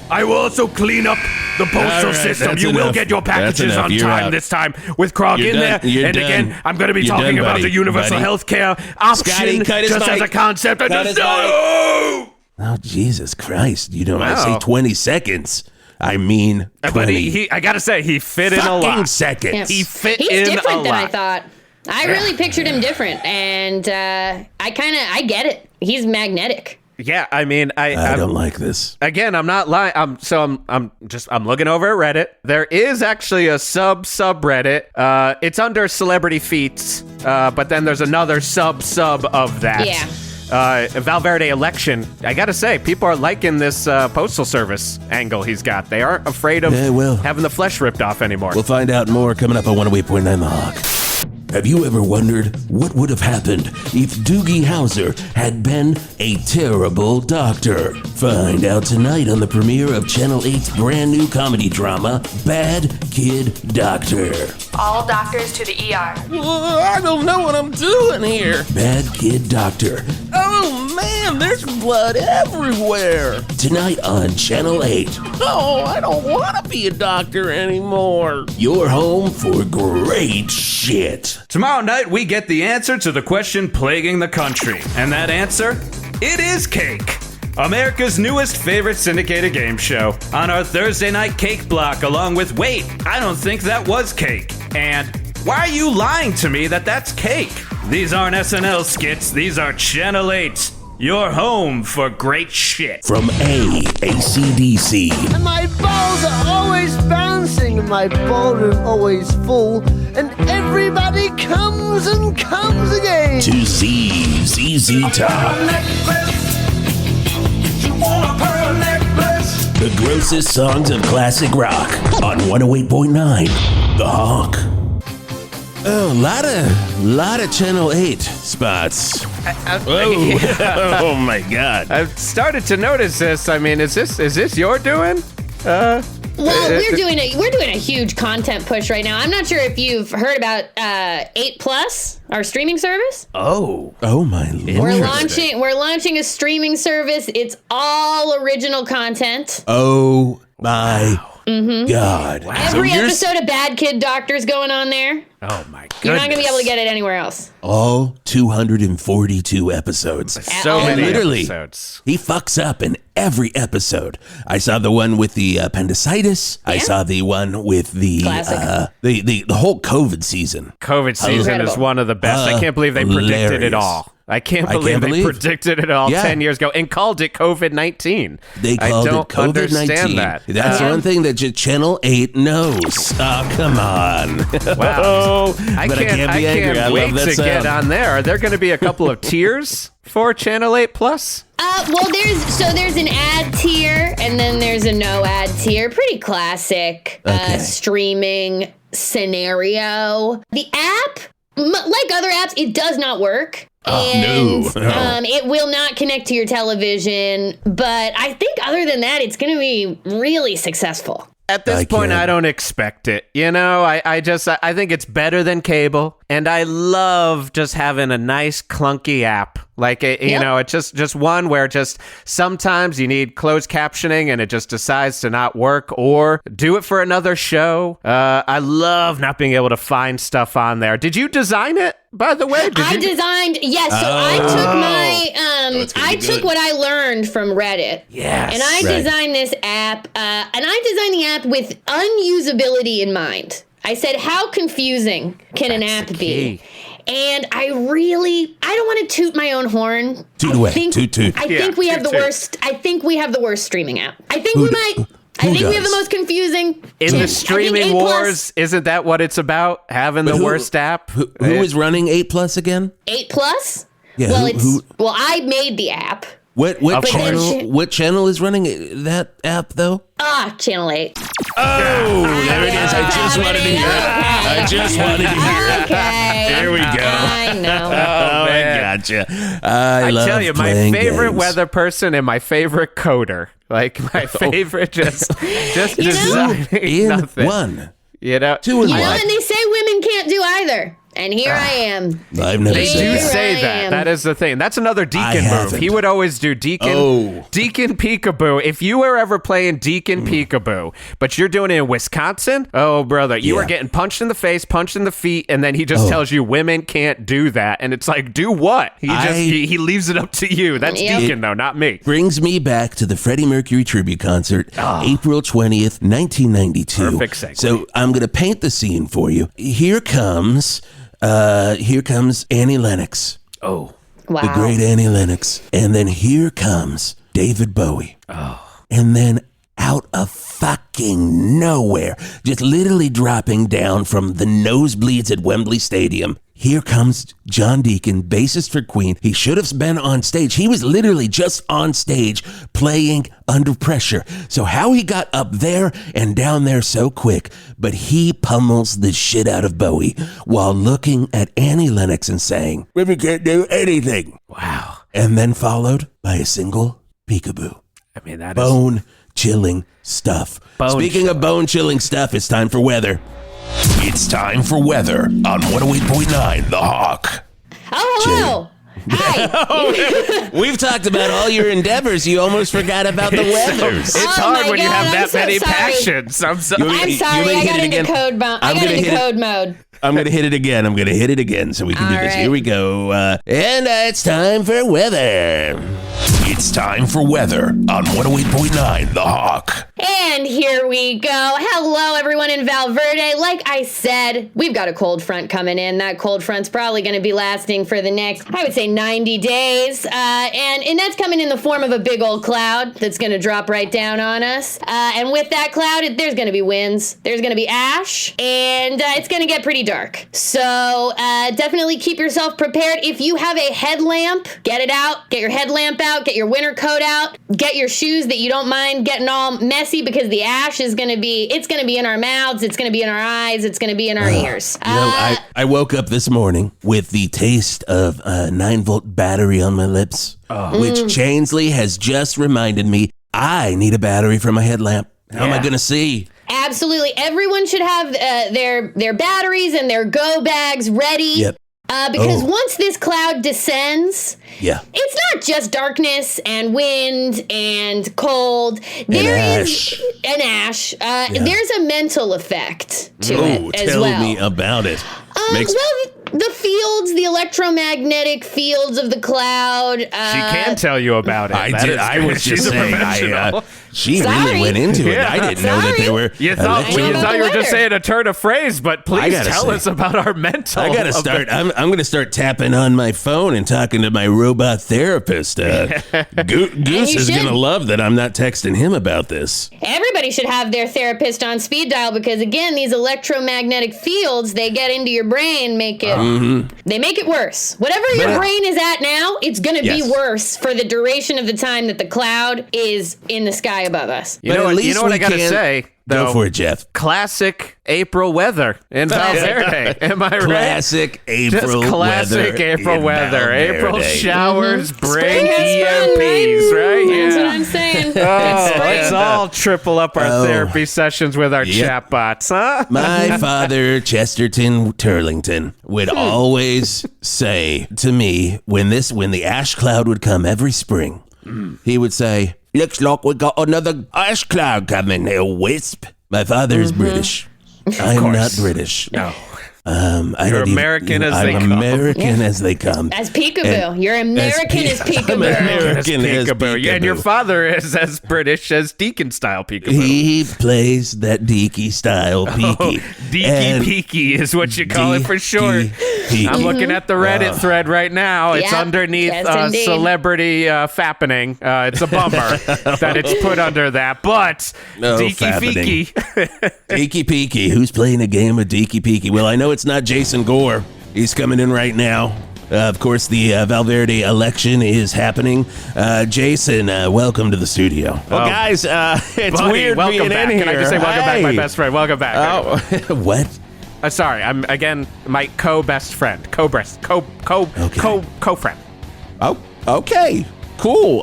I will also clean up the postal All right, system. that's You will enough. get your That's packages enough. on You're time out. this time with KRAWG You're in done. there. You're And done. again, I'm going to be You're talking done, about buddy. the universal Buddy. health care option Scotty, cut his just as a mic. concept. I Cut just his know. Oh, Jesus Christ. You know, I Wow. say 20 seconds. I mean 20 But I gotta say, he fit in a fucking lot. seconds. Yeah. He fit He's in different a than I lot. thought. I really pictured him different, and I get it. He's magnetic. Yeah, I mean, I I'm- don't like this. Again, I'm not lying. I'm looking over at Reddit. There is actually a subreddit. It's under celebrity feats, but then there's another sub of that. Yeah. Val Verde election. I gotta say, people are liking this postal service angle he's got. They aren't afraid of Yeah, well. having the flesh ripped off anymore. We'll find out more coming up on 108.9 The Hawk. Have you ever wondered what would have happened if Doogie Howser had been a terrible doctor? Find out tonight on the premiere of Channel 8's brand new comedy drama, Bad Kid Doctor. All doctors to the ER. I don't know what I'm doing here. Bad Kid Doctor. Oh man, there's blood everywhere. Tonight on Channel 8. Oh, I don't want to be a doctor anymore. Your home for great shit. Tomorrow night, we get the answer to the question plaguing the country. And that answer? It is cake. America's newest favorite syndicated game show. On our Thursday night cake block, along with, wait, I don't think that was cake. And, why are you lying to me that that's cake? These aren't SNL skits, these are Channel 8. Your home for great shit. From AC/DC. And my balls are always bouncing, and my ballroom always full, and everybody comes and comes again. To ZZ Top. The grossest songs of classic rock on 108.9 The Hawk. Oh, lot of Channel 8 spots. Oh my God. I've started to notice this. I mean, is this your doing? Well, we're doing a huge content push right now. I'm not sure if you've heard about 8 Plus, our streaming service. Oh my Lord. We're launching a streaming service. It's all original content. Oh my God. Wow. Every episode of Bad Kid Doctor's going on there. Oh my goodness. You're not going to be able to get it anywhere else. All 242 episodes. So many Literally, episodes. he fucks up in every episode. I saw the one with the appendicitis. I saw the one with the the whole COVID season. COVID season Incredible. is one of the best. I can't believe they predicted it all. I can't believe they predicted it all 10 years ago and called it COVID-19. They called it COVID-19. Understand that. That's one thing that Channel 8 knows. Oh, come on. Wow. I But can't be angry. I wait love that to get sound. on there. Are there going to be a couple of tiers for Channel 8 Plus? Well, there's an ad tier and then there's a no ad tier. Pretty classic streaming scenario. The app, like other apps, it does not work. And it will not connect to your television. But I think other than that, it's going to be really successful. At this point, I don't expect it. You know, I think it's better than cable. And I love just having a nice clunky app. Like, you know, it's just one where just sometimes you need closed captioning and it just decides to not work, or do it for another show. I love not being able to find stuff on there. Did you design it, by the way? Designed, yes. So I took what I learned from Reddit. Yes. And I designed this app, and I designed the app with unusability in mind. I said, how confusing can an app be? And I don't want to toot my own horn. Toot away. Toot. I think we have the worst. I think we have the worst streaming app. I think we have the most confusing. In the streaming wars, isn't that what it's about? Having the worst app? Who is running 8 Plus again? 8 Plus? Yeah. Well, I made the app. What channel? What channel is running that app though? Channel 8. Oh, there it is. I just wanted to hear it. I just wanted to hear it. Okay. There we go. I know. Oh, I gotcha. I love tell you, my playing favorite games. weather person and my favorite coder. Like my favorite, just designing in nothing. one. You know, Two in one. And they say women can't do either. And here I am. I've never They said do that. say I that. am. That is the thing. That's another Deacon move. haven't. He would always do Deacon Peekaboo. If you were ever playing Deacon Peekaboo, but you're doing it in Wisconsin, oh, brother, you are getting punched in the face, punched in the feet, and then he just tells you women can't do that. And it's like, do what? He leaves it up to you. That's Deacon, though, not me. Brings me back to the Freddie Mercury Tribute Concert, April 20th, 1992. Perfect segue. So I'm going to paint the scene for you. Here comes Annie Lennox. Wow. The great Annie Lennox. And then here comes David Bowie. Oh. And then out of fucking nowhere, just literally dropping down from the nosebleeds at Wembley Stadium, here comes John Deacon, bassist for Queen. He should have been on stage. He was literally just on stage playing Under Pressure. So how he got up there and down there so quick, but he pummels the shit out of Bowie while looking at Annie Lennox and saying, "Women can't do anything." Wow. And then followed by a single peekaboo. I mean, that is Bone-chilling stuff. Speaking of bone-chilling stuff, it's time for weather. It's time for weather on 108.9 The Hawk. Oh, hello. Hi. We've talked about all your endeavors. You almost forgot about the weather. It's Oh hard my when you God, have I'm that so many sorry. passions. I'm sorry. I'm sorry. I got into code mode. I got into code mode. I'm going to hit it again. I'm going to hit it again so we can do All this. right. Here we go. And it's time for weather. It's time for weather on 108.9 The Hawk. And here we go. Hello, everyone in Val Verde. Like I said, we've got a cold front coming in. That cold front's probably going to be lasting for the next, I would say, 90 days. And that's coming in the form of a big old cloud that's going to drop right down on us. And with that cloud, there's going to be winds. There's going to be ash. And it's going to get pretty dark. So definitely keep yourself prepared. If you have a headlamp, get it out. Get your headlamp out. Get your winter coat out. Get your shoes that you don't mind getting all messy, because the ash is going to be, it's going to be in our mouths. It's going to be in our eyes. It's going to be in our ears. You know, I woke up this morning with the taste of a 9-volt battery on my lips, which Chainsley has just reminded me I need a battery for my headlamp. How am I going to see? Absolutely. Everyone should have their batteries and their go bags ready. Yep. Because once this cloud descends, Yeah. it's not just darkness and wind and cold. There is an ash. There's a mental effect to it as tell well. me about it. Well, the fields, the electromagnetic fields of the cloud. She can tell you about it. I was just saying. She Sorry. really went into it. I didn't know that they were. You thought you were just saying a turn of phrase, but please tell us about our mental. I gotta start. I'm gonna start tapping on my phone and talking to my robot therapist. Goose is gonna love that I'm not texting him about this. Everybody should have their therapist on speed dial because, again, these electromagnetic fields, they get into your brain, they make it worse. Whatever your brain is at now, it's going to be worse for the duration of the time that the cloud is in the sky above us. You know what I gotta say? Though, Go for it, Jeff. Classic April weather in Val Verde. Am I right? Classic April weather. Classic April weather. April showers bring Spring has EMPs, right? That's what I'm saying. Let's all triple up our therapy sessions with our chatbots, huh? My father, Chesterton Turlington, would always say to me when the ash cloud would come every spring, he would say, "Looks like we got another ash cloud coming here, Wisp." My father is British. I'm not British. No. You're American as they come. I'm American as they come. As peekaboo. You're American as peekaboo. I'm American as Peekaboo. Yeah, and your father is as British as Deacon style peekaboo. He plays that Deaky style peeky. Deaky peeky is what you call it for short. Peeky. I'm looking at the Reddit thread right now. It's underneath celebrity fappening. It's a bummer that it's put under that, but Deaky Peeky. Deaky Peeky. Who's playing a game of Deaky Peeky? Well, I know it's not Jason Gore. He's coming in right now. Of course, the Val Verde election is happening. Jason, welcome to the studio. Well, guys, it's Buddy, weird welcome being back. in here. Can I just say welcome back, my best friend? Welcome back. Oh, what? Sorry, I'm again my co-best friend, co-friend. Oh, okay, cool.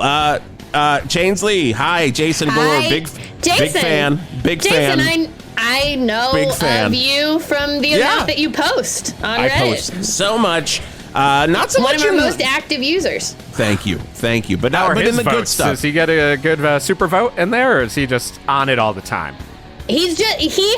Chainsley, hi, Jason Gore, Hi. big fan. Jason, I know of you from the amount that you post on Reddit. I post so much. Not so One much of our in most active users. Thank you. But How are but his in the good votes? stuff. Does he get a good super vote in there, or is he just on it all the time? He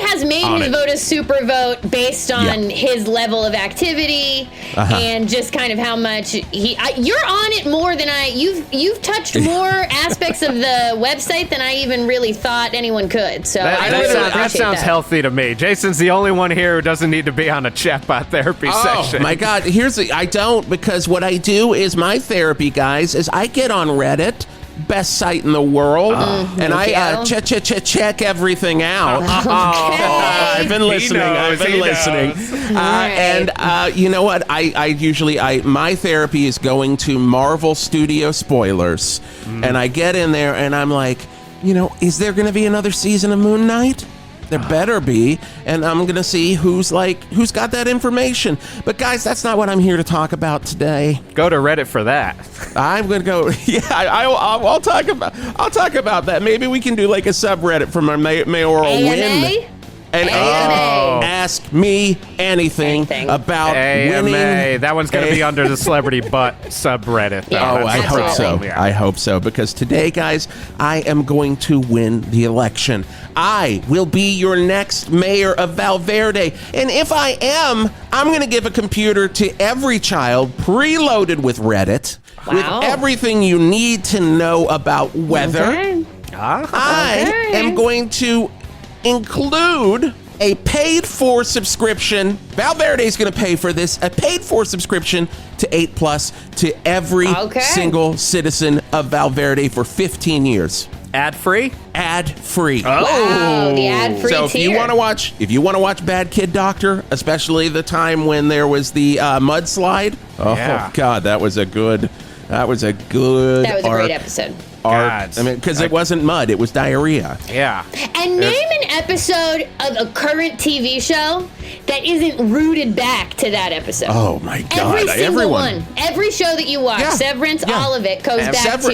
has made his vote a super vote based on his level of activity and just kind of how much you're on it more than you've touched more aspects of the website than I even really thought anyone could. So that sounds healthy to me. Jason's the only one here who doesn't need to be on a chatbot therapy session. Oh my God! I don't, because what I do is my therapy, guys, is I get on Reddit. Best site in the world, and I check everything out. I've been listening. And you know what? My therapy is going to Marvel Studio spoilers, and I get in there and I'm like, is there going to be another season of Moon Knight? There better be, and I'm gonna see who's got that information. But guys, that's not what I'm here to talk about today. Go to Reddit for that. I'm gonna go. Yeah, I'll talk about that. Maybe we can do like a subreddit from our mayoral win. And ask me anything about winning. That one's going to be under the celebrity butt subreddit. I hope so. Yeah. I hope so, because today, guys, I am going to win the election. I will be your next mayor of Val Verde. And if I am, I'm going to give a computer to every child preloaded with Reddit, with everything you need to know about weather. Okay. I am going to include a paid-for subscription. Val Verde is going to pay for this. A paid-for subscription to 8+ to every single citizen of Val Verde for 15 years. Ad-free? Ad-free. Oh, wow, the ad-free So if you want to watch Bad Kid Doctor, especially the time when there was the mudslide. Oh God, that was a great episode. I mean, because it wasn't mud, it was diarrhea. Yeah. And name an episode of a current TV show that isn't rooted back to that episode. Oh my God! Every single one, every show that you watch, Severance, all of it goes back to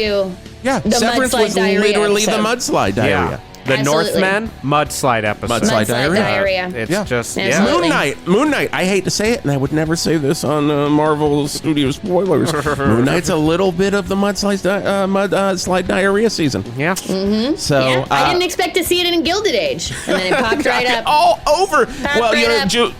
the Severance mudslide was diarrhea literally episode. the mudslide diarrhea. The Absolutely. Northmen mudslide episode. Mudslide diarrhea. It's Yeah. just Absolutely. Moon Knight. I hate to say it, and I would never say this on Marvel Studio spoilers. Moon Knight's a little bit of the mudslide diarrhea season. Yeah. So Yeah, I didn't expect to see it in Gilded Age, and then it popped right up. all over. Well, right up. Julian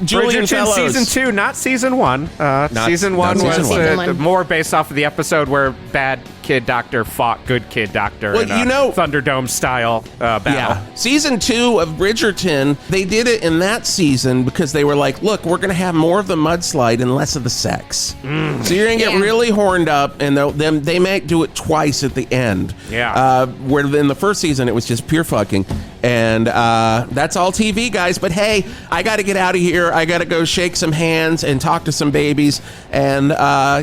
Bridgerton Fellows. season 2, not season 1. Season 1 not was season one. Season one. more based off of the episode where bad kid doctor fought good kid doctor in a Thunderdome style battle. Yeah. Season 2 of Bridgerton, they did it in that season because they were like, look, we're going to have more of the mudslide and less of the sex. So you're going to get really horned up, and they might do it twice at the end. Yeah. Where in the first season, it was just pure fucking. And that's all TV, guys. But hey, I got to get out of here. I got to go shake some hands and talk to some babies. And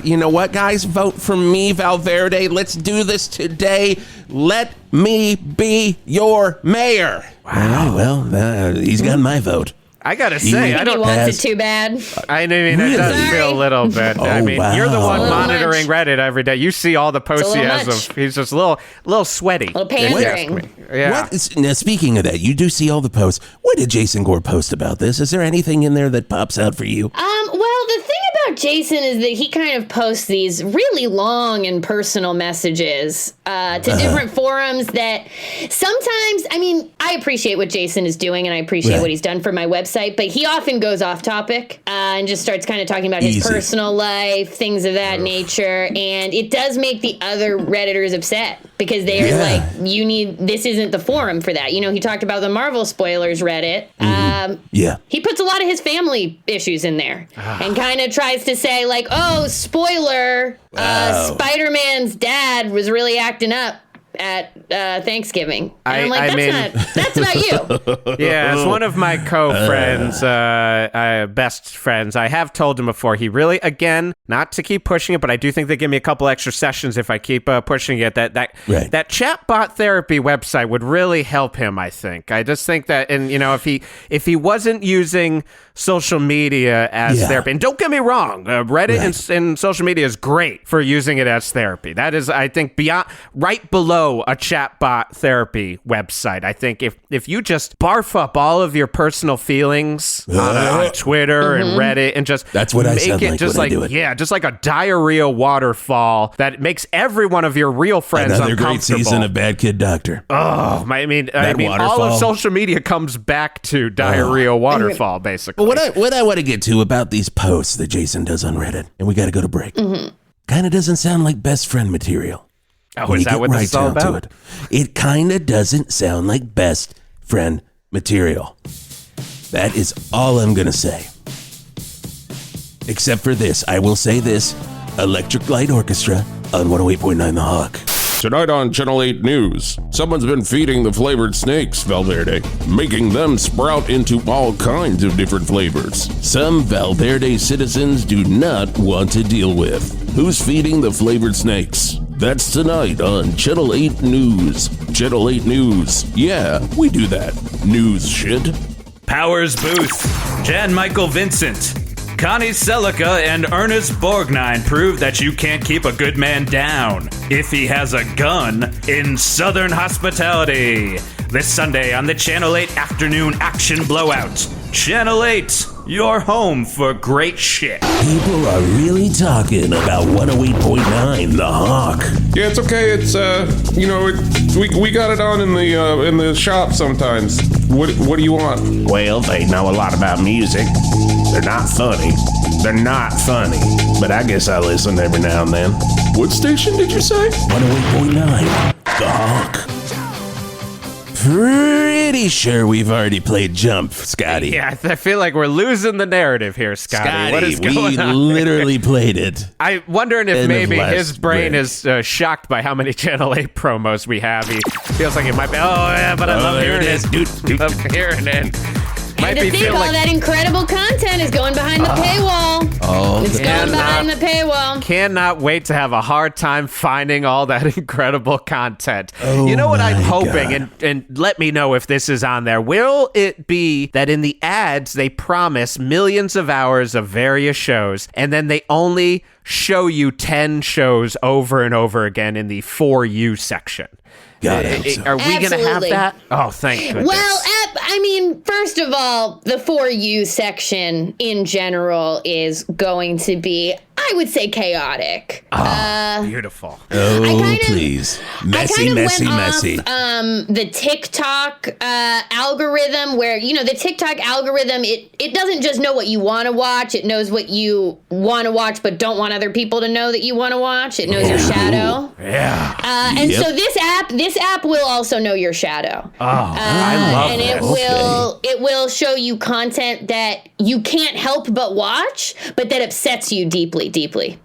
you know what, guys? Vote for me, Val Verde. Let's do this today. Let me be your mayor. Wow. Well, he's got my vote. I gotta say, I He don't. wants it too bad. I mean, it does Sorry. feel a little bit. I mean, wow. you're the one A little monitoring much. Reddit every day. You see all the posts a he little has much. of. He's just a little sweaty. A little pandering. Yeah. Now, speaking of that, you do see all the posts. What did Jason Gore post about this? Is there anything in there that pops out for you? Well, the thing about Jason is that he kind of posts these really long and personal messages to different forums that sometimes, I mean, I appreciate what Jason is doing and I appreciate Right. what he's done for my website, but he often goes off topipic and just starts kind of talking about his Easy. personal life, things of that nature, and it does make the other Redditors upset because they're like, this isn't the forum for that. You know, he talked about the Marvel spoilers Reddit. Yeah. He puts a lot of his family issues in there and kind of tries to say like, oh, spoiler, Spider-Man's dad was really acting up at Thanksgiving. And I'm like, that's about you. Yeah, as one of my co-friends, best friends, I have told him before, he really, again, not to keep pushing it, but I do think they give me a couple extra sessions if I keep pushing it, that chatbot therapy website would really help him, I think. I just think that, and, you know, if he wasn't using social media as therapy, and don't get me wrong, Reddit and social media is great for using it as therapy. That is, I think, right below a chatbot therapy website. I think if you just barf up all of your personal feelings on Twitter and Reddit and just That's what I make sound it like just when I like do it. just like a diarrhea waterfall that makes every one of your real friends Another uncomfortable. great season of Bad Kid Doctor. I mean, all waterfall. of social media comes back to diarrhea waterfall, basically. But what I want to get to about these posts that Jason does on Reddit, and we got to go to break, kind of doesn't sound like best friend material. Oh, is that what this is all about? It kind of doesn't sound like best friend material. That is all I'm going to say. Except for this, I will say this. Electric Light Orchestra on 108.9 The Hawk. Tonight on Channel 8 News, someone's been feeding the flavored snakes, Val Verde, making them sprout into all kinds of different flavors. Some Val Verde citizens do not want to deal with. Who's feeding the flavored snakes? That's tonight on Channel 8 News. Channel 8 News. Yeah, we do that. News shit. Powers Booth, Jan Michael Vincent, Connie Selica, and Ernest Borgnine prove that you can't keep a good man down if he has a gun in Southern Hospitality. This Sunday on the Channel 8 Afternoon Action Blowout. Channel 8, your home for great shit. People are really talking about 108.9 The Hawk. Yeah, it's okay. It's we got it on in the shop sometimes. What do you want? Well, they know a lot about music. They're not funny. They're not funny. But I guess I listen every now and then. What station did you say? 108.9 The Hawk. Pretty sure we've already played Jump, Scotty. Yeah, I feel like we're losing the narrative here, Scotty. What is going we on? literally played it. I'm wondering if End of maybe last his brain break. is shocked by how many Channel 8 promos we have. He feels like it might be, but I love there hearing it is. it. Love hearing it. Might And to be think feel all like that incredible content is going behind the paywall. Oh, It's going behind the paywall. cannot wait to have a hard time finding all that incredible content. Oh you know what I'm my hoping, God. and let me know if this is on there. Will it be that in the ads they promise millions of hours of various shows, and then they only show you 10 shows over and over again in the For You section? God, I hope so. Are we going to have Absolutely. that? Oh, thank goodness. Well, I mean, first of all, the For You section in general is going to be, I would say, chaotic. Beautiful. Oh, please. Messy. The TikTok algorithm, where, the TikTok algorithm, it doesn't just know what you want to watch. It knows what you want to watch, but don't want other people to know that you want to watch. It knows your shadow. Yeah. And so this app will also know your shadow. Oh, I love and it will show you content that you can't help but watch, but that upsets you deeply.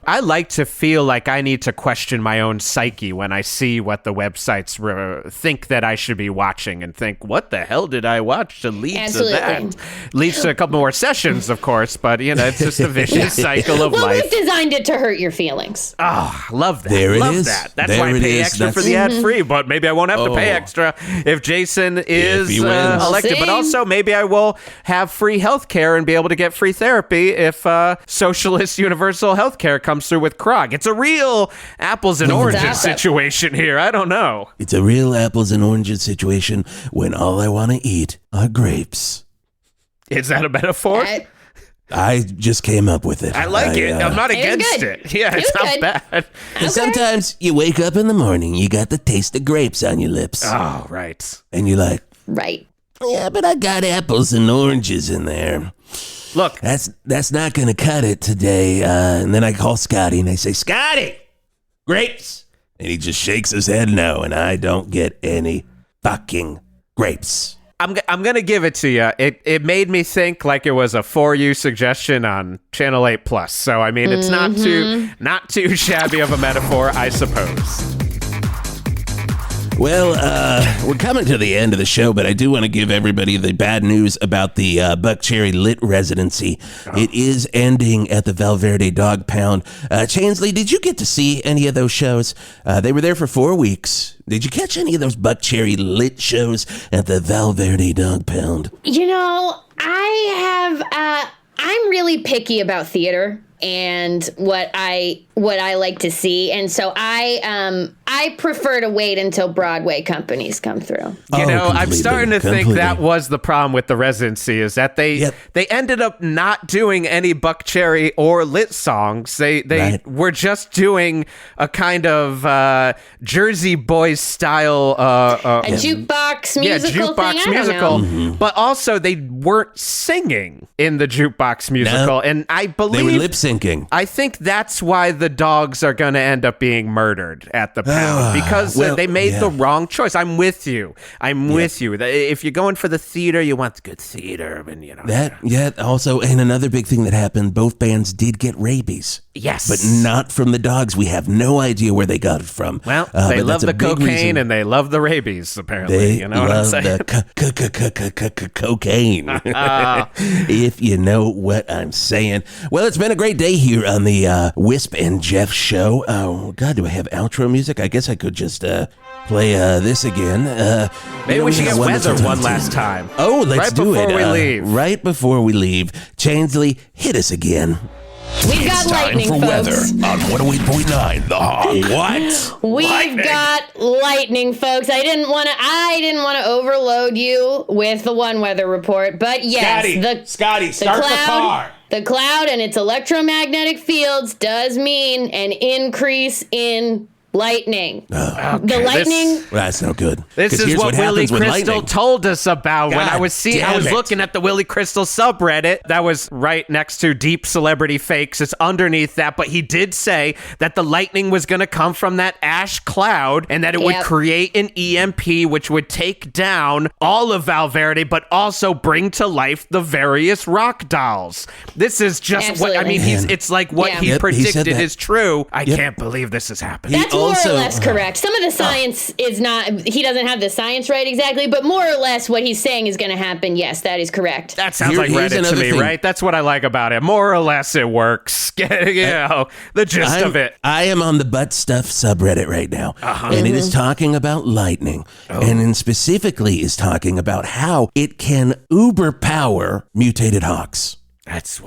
I like to feel like I need to question my own psyche when I see what the websites think that I should be watching and think, what the hell did I watch to lead to that? Leads to a couple more sessions, of course, but, it's just a vicious cycle of life. We've designed it to hurt your feelings. Oh, love that. There it love is. that. That's There why I it pay is. extra for the ad-free, but maybe I won't have to pay extra if Jason is he wins. elected. See? But also, maybe I will have free health care and be able to get free therapy if socialist universal health care comes through with KRAWG. It's a real apples and oranges situation here. I don't know. It's a real apples and oranges situation when all I want to eat are grapes. Is that a metaphor? I just came up with it. I like it. I'm not against good. it. Yeah, it's not bad. And sometimes you wake up in the morning, you got the taste of grapes on your lips. Oh, right. And you're like, Right. yeah, but I got apples and oranges in there. Look, That's not going to cut it today. And then I call Scotty and I say, Scotty, grapes. And he just shakes his head no, and I don't get any fucking grapes. I'm going to give it to you. It made me think like it was a For You suggestion on Channel 8 Plus. So, I mean, it's not too shabby of a metaphor, I suppose. Well, we're coming to the end of the show, but I do want to give everybody the bad news about the Buck Cherry Lit residency. It is ending at the Val Verde Dog Pound. Chainsley, did you get to see any of those shows? They were there for 4 weeks. Did you catch any of those Buck Cherry Lit shows at the Val Verde Dog Pound? I'm really picky about theater and what I like to see, and so I prefer to wait until Broadway companies come through. I'm starting to think that was the problem with the residency, is that they ended up not doing any Buck Cherry or Lit songs. They were just doing a kind of Jersey Boys style a jukebox musical jukebox thing? musical. Mm-hmm. But also they weren't singing in the jukebox musical, and I believe they were lip syncing. I think that's why the dogs are going to end up being murdered at the pound, because they made the wrong choice. I'm with you. With you. If you're going for the theater, you want the good theater, and Also, and another big thing that happened, both bands did get rabies. Yes. But not from the dogs. We have no idea where they got it from. Well, they love the cocaine and they love the rabies, apparently. They you know what I'm love saying? the cocaine. If you know what I'm saying. Well, it's been a great day here on the Whisp and Geoff show. Oh, God, do I have outro music? I guess I could just play this again. Maybe we should get weather one last time. Oh, let's do it. Right before we leave. Right before we leave. Chainsley, hit us again. We've got lightning, Time for weather folks. on 108.9 The Hog. What? We've got lightning, folks. I didn't want to overload you with the one weather report, but yes, Scotty, start the car. The cloud and its electromagnetic fields does mean an increase in lightning. The lightning. That's no good. This is here's what Willie happens with Crystal lightning. told us about when I was damn it. looking at the Willie Crystal subreddit that was right next to Deep Celebrity Fakes. It's underneath that, but he did say that the lightning was going to come from that ash cloud and that it would create an EMP, which would take down all of Val Verde, but also bring to life the various rock dolls. This is just what, I mean, it's like what he predicted is true. I can't believe this is happening. That's more or less correct. Some of the science is not, he doesn't have the science right exactly, but more or less what he's saying is going to happen. Yes, that is correct. That sounds like Reddit to me, right? That's what I like about it. More or less it works. The gist of it. I am on the butt stuff subreddit right now, and it is talking about lightning, and specifically is talking about how it can uber power mutated hawks. That's.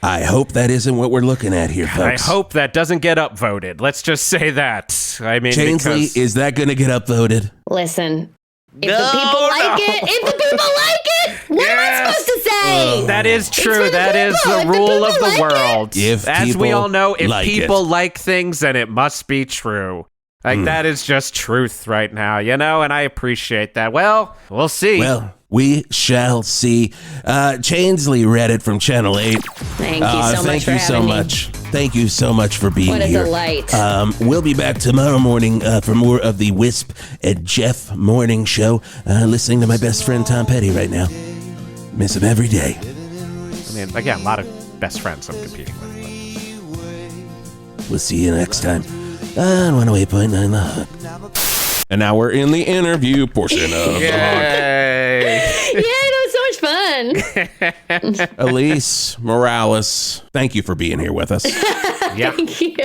I hope that isn't what we're looking at here, I folks. hope that doesn't get upvoted. Let's just say that. I mean, Chainsley, is that going to get upvoted? Listen, if the people like it, what am I supposed to say? That is It's for true. the That is people. the If the rule people of the like it- world. If As we people all know, if like people it. like things, then it must be true. Like, that is just truth right now, you know, and I appreciate that. Well, we'll see. Well, we shall see. Chainsley Reddit from Channel 8. Thank you so much Thank for you so having me. much. Thank you so much for being What a here. delight. We'll be back tomorrow morning for more of the Whisp and Geoff Morning Show. Listening to my best friend Tom Petty right now. Miss him every day. I mean, again, a lot of best friends I'm competing with. We'll see you next time on 108.9 The Hug. And now we're in the interview portion of the Hug. Yay! Yeah, that was so much fun. Alise Morales, thank you for being here with us. Yeah. Thank you.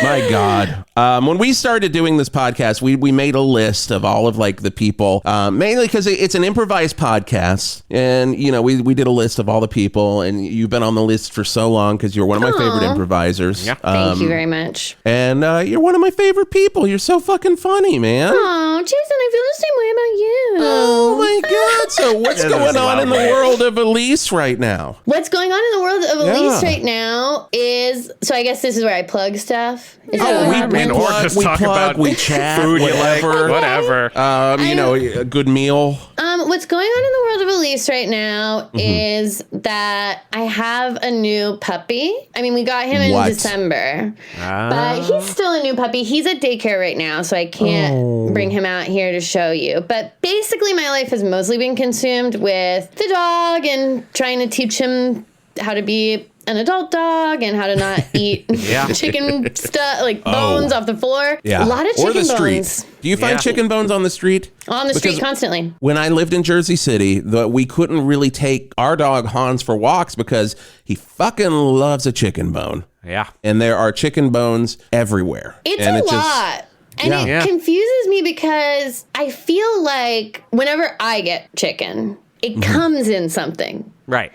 My God. When we started doing this podcast, we made a list of all of like the people, mainly because it's an improvised podcast. And, you know, we did a list of all the people, and you've been on the list for so long because you're one of my favorite improvisers. Yeah. Thank you very much. And you're one of my favorite people. You're so fucking funny, man. Oh, Jason, I feel the same way about you. Oh my God. So what's That is going on in the lovely. world of Alise right now? What's going on in the world of Alise Yeah. right now is, so I guess this is where I plug stuff. Is that what we happens? Or just we talk plug, about we chat, food you like, whatever. whatever. You know, a good meal. What's going on in the world of Alise right now is that I have a new puppy. I mean, we got him in What? December, but he's still a new puppy. He's at daycare right now, so I can't bring him out here to show you. But basically, my life has mostly been consumed with the dog and trying to teach him how to be an adult dog and how to not eat chicken stuff, like bones off the floor. Yeah. A lot of chicken or the street. bones. Do you find Yeah. chicken bones on the street? On the street Because constantly. When I lived in Jersey City, we couldn't really take our dog Hans for walks because he fucking loves a chicken bone. Yeah. And there are chicken bones everywhere. It's and a it lot. And Yeah. it Yeah. confuses me because I feel like whenever I get chicken, it comes in something. Right.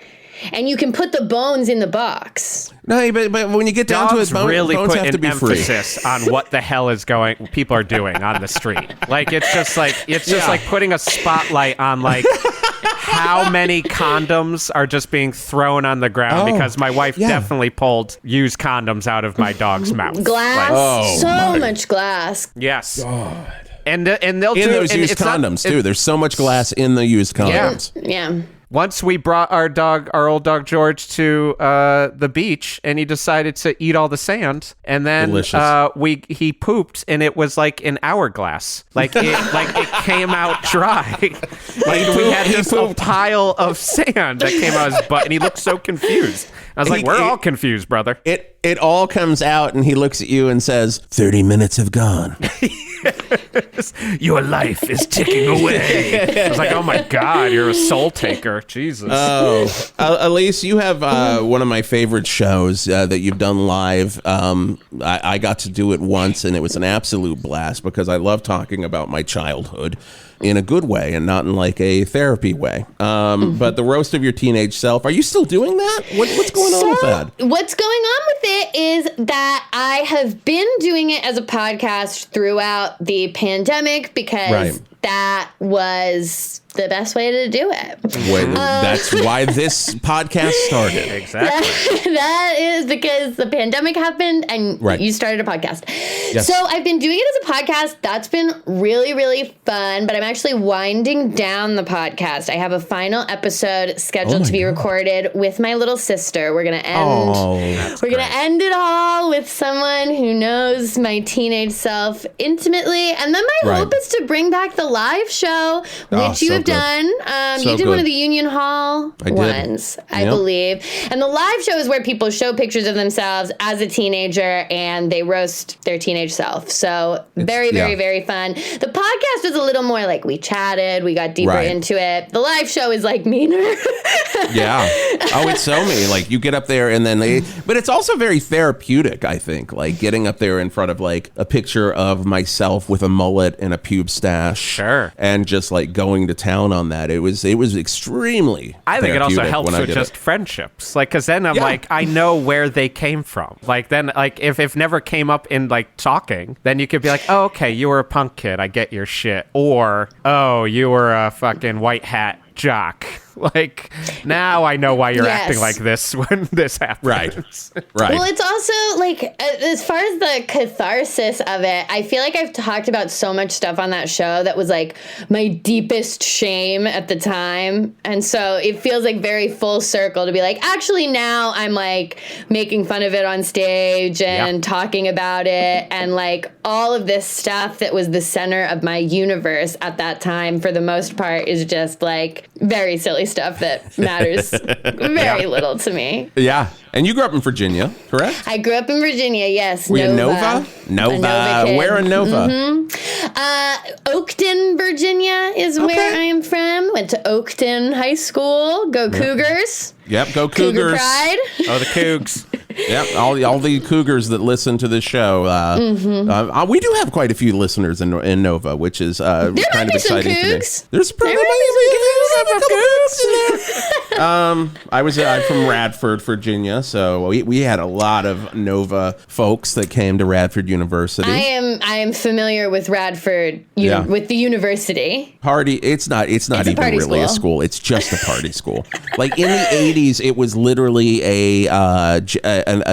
And you can put the bones in the box. No, but when you get down to Dogs it, bones put have to an be free. emphasis on what the hell is people are doing on the street. Like it's just like putting a spotlight on like how many condoms are just being thrown on the ground because my wife definitely pulled used condoms out of my dog's mouth. Glass. Like, So much glass. yes. God. And they'll In do those and used it's not- condoms, too. There's so much glass in the used condoms. Yeah. Once we brought our old dog George, to the beach, and he decided to eat all the sand, and then Delicious. he pooped, and it was like an hourglass, like it came out dry. Like we had just a pile of sand that came out of his butt, and he looked so confused. I was like, "We're all confused, brother." It all comes out, and he looks at you and says, 30 minutes have gone. Your life is ticking away. I was like, "Oh my God, you're a soul taker, Jesus!" Oh, Alise, you have one of my favorite shows that you've done live. I got to do it once, and it was an absolute blast because I love talking about my childhood in a good way and not in like a therapy way. But the roast of your teenage self, are you still doing that? What's going on with that? What's going on with it is that I have been doing it as a podcast throughout the pandemic because that was the best way to do it. That's why this podcast started. Exactly. That is because the pandemic happened and you started a podcast. Yes. So I've been doing it as a podcast. That's been really, really fun, but I'm actually winding down the podcast. I have a final episode scheduled to be recorded with my little sister. We're going to end it all with someone who knows my teenage self intimately. And then my hope is to bring back the live show, which you have done. You did one of the Union Hall ones, I believe. And the live show is where people show pictures of themselves as a teenager and they roast their teenage self. So very, very fun. The podcast was a little more like we chatted, we got deeper into it. The live show is like meaner. Oh, it's so me. Like you get up there and then but it's also very therapeutic, I think. Like getting up there in front of like a picture of myself with a mullet and a pube stash. Sure. and just like going to town on that. It was extremely. I think it also therapeutic helps when I with did just it. friendships. Like, because then I'm Yeah. like, I know where they came from. Like, then, like, if never came up in, like, talking, then you could be like, oh, okay, you were a punk kid. I get your shit. Or, oh, you were a fucking white hat jock. Like, now I know why you're acting like this when this happens. Right. Well, it's also like, as far as the catharsis of it, I feel like I've talked about so much stuff on that show that was like my deepest shame at the time. And so it feels like very full circle to be like, actually now I'm like making fun of it on stage and talking about it. And like all of this stuff that was the center of my universe at that time, for the most part, is just like very silly stuff that matters very little to me. Yeah. And you grew up in Virginia, correct? I grew up in Virginia, yes. Were you Nova? A Nova kid. Where in Nova? Oakton, Virginia is where I am from. Went to Oakton High School. Go Cougars. Yep, go Cougar Cougars. Pride. Oh, the Cougs. Yep, all the Cougars that listen to this show. We do have quite a few listeners in Nova, which is kind of exciting to me. There's probably a couple Cougs in there. I'm from Radford, Virginia, so we had a lot of Nova folks that came to Radford University. I am familiar with Radford with the university. Party. It's not even really a school. It's just a party school. Like in the 80s, it was literally a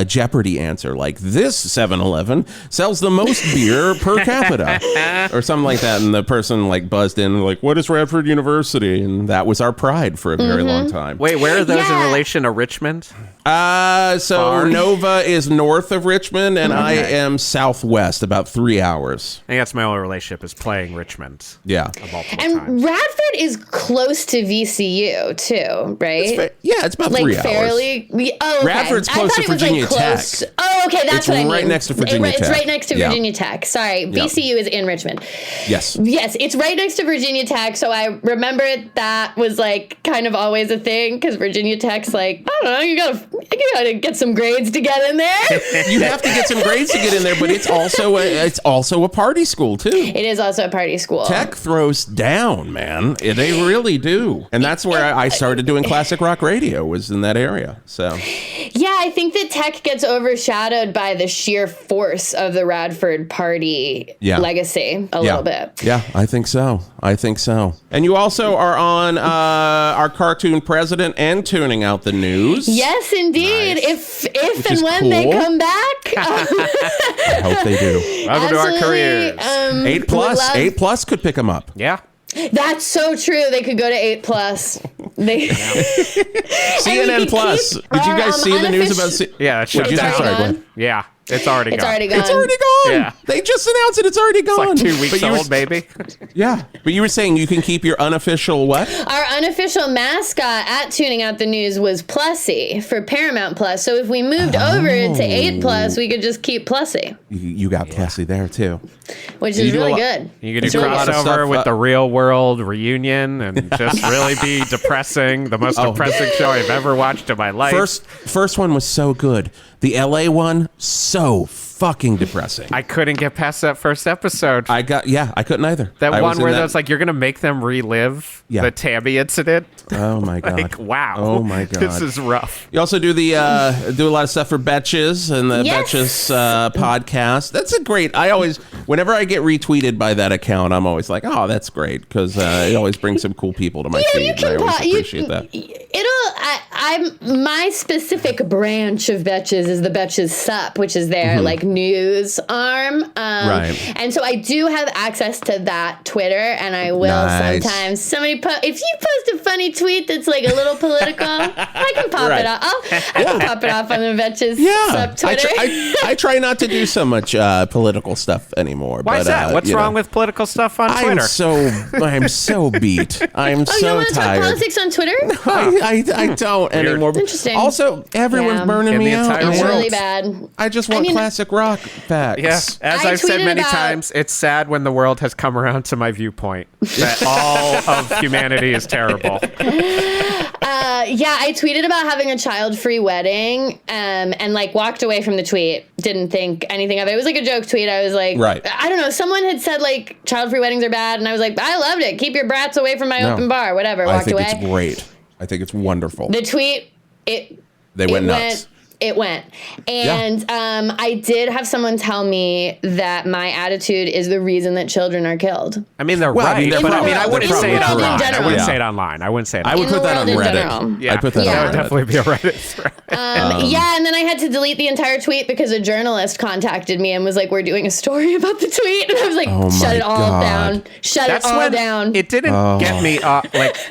Jeopardy answer. Like, this 7-Eleven sells the most beer per capita, or something like that. And the person like buzzed in like, "What is Radford University?" And that was our pride for a very long time. Wait, where are those in relation to Richmond? So Nova is north of Richmond, and I am southwest, about 3 hours. I think that's my only relationship, is playing Richmond. Yeah. And Radford is close to VCU too, right? It's about 3 hours. Fairly. Oh, okay. Radford's close to Virginia Tech. Oh, okay, that's what I mean. It's right next to Virginia Tech. It's right next to Virginia Tech. Sorry, VCU is in Richmond. Yes. Yes, it's right next to Virginia Tech. So I remember that was like kind of always a thing, because Virginia Tech's like, I don't know, you gotta get some grades to get in there. You have to get some grades to get in there, but it's also a party school too. It is also a party school. Tech throws down, man. They really do. And that's where I started doing classic rock radio, was in that area. So yeah, I think that Tech gets overshadowed by the sheer force of the Radford party legacy a little bit. Yeah, I think so. And you also are on our cartoon president and tuning out the news. Yes, indeed. Nice. If and when they come back. I hope they do. Welcome to our careers. 8 plus could pick them up. Yeah. That's so true. They could go to 8 plus. CNN Plus. Did you guys see the news about? Yeah, that shut down. Yeah. It's already gone. It's already gone. Yeah. They just announced it. It's already gone. It's like 2 weeks old, baby. Yeah. But you were saying you can keep your unofficial what? Our unofficial mascot at Tuning Out the News was Plussy for Paramount Plus. So if we moved over to 8 plus, we could just keep Plussy. You got Plussy there too. Which is really good. You could do crossover with the Real World reunion and just really be depressing. The most depressing show I've ever watched in my life. First one was so good. The LA one, so fucking depressing. I couldn't get past that first episode. I couldn't either. That one where it's like, you're going to make them relive the Tabby incident. Oh my God. Like, wow. Oh my God. This is rough. You also do do a lot of stuff for Betches and the Betches podcast. That's a great, whenever I get retweeted by that account, I'm always like, oh, that's great. Because it always brings some cool people to my feed. And I always appreciate that. My specific branch of Betches is the Betches Sup, which is their like news arm. Right. And so I do have access to that Twitter, and I will sometimes. If you post a funny tweet that's like a little political, I can pop it off. I can pop it off on the Betches Sup Twitter. I try not to do so much political stuff anymore. Why is that? What's wrong with political stuff on Twitter? I'm so beat. I'm so tired. You don't want to talk politics on Twitter? I don't anymore. Interesting. Also, everyone's burning me out. It's really bad. I just want classic rock facts. Yeah, as I've said many times, it's sad when the world has come around to my viewpoint that all of humanity is terrible. I tweeted about having a child-free wedding and like walked away from the tweet didn't think anything of it. It was like a joke tweet. I was like, Right. I don't know. Someone had said like child-free weddings are bad, and I was like, I loved it. Keep your brats away from my open bar. Whatever. Walked away. I think it's great. I think it's wonderful. The tweet, they went nuts. It went. And I did have someone tell me that my attitude is the reason that children are killed. I mean, they're right, but I wouldn't say it online. I wouldn't say it online. I wouldn't say it. I would put that on Reddit. Yeah. I'd put that That on would Reddit. definitely be a Reddit thread. Yeah, and then I had to delete the entire tweet because a journalist contacted me and was like, we're doing a story about the tweet. And I was like, shut it all down. Shut it all down. It didn't get me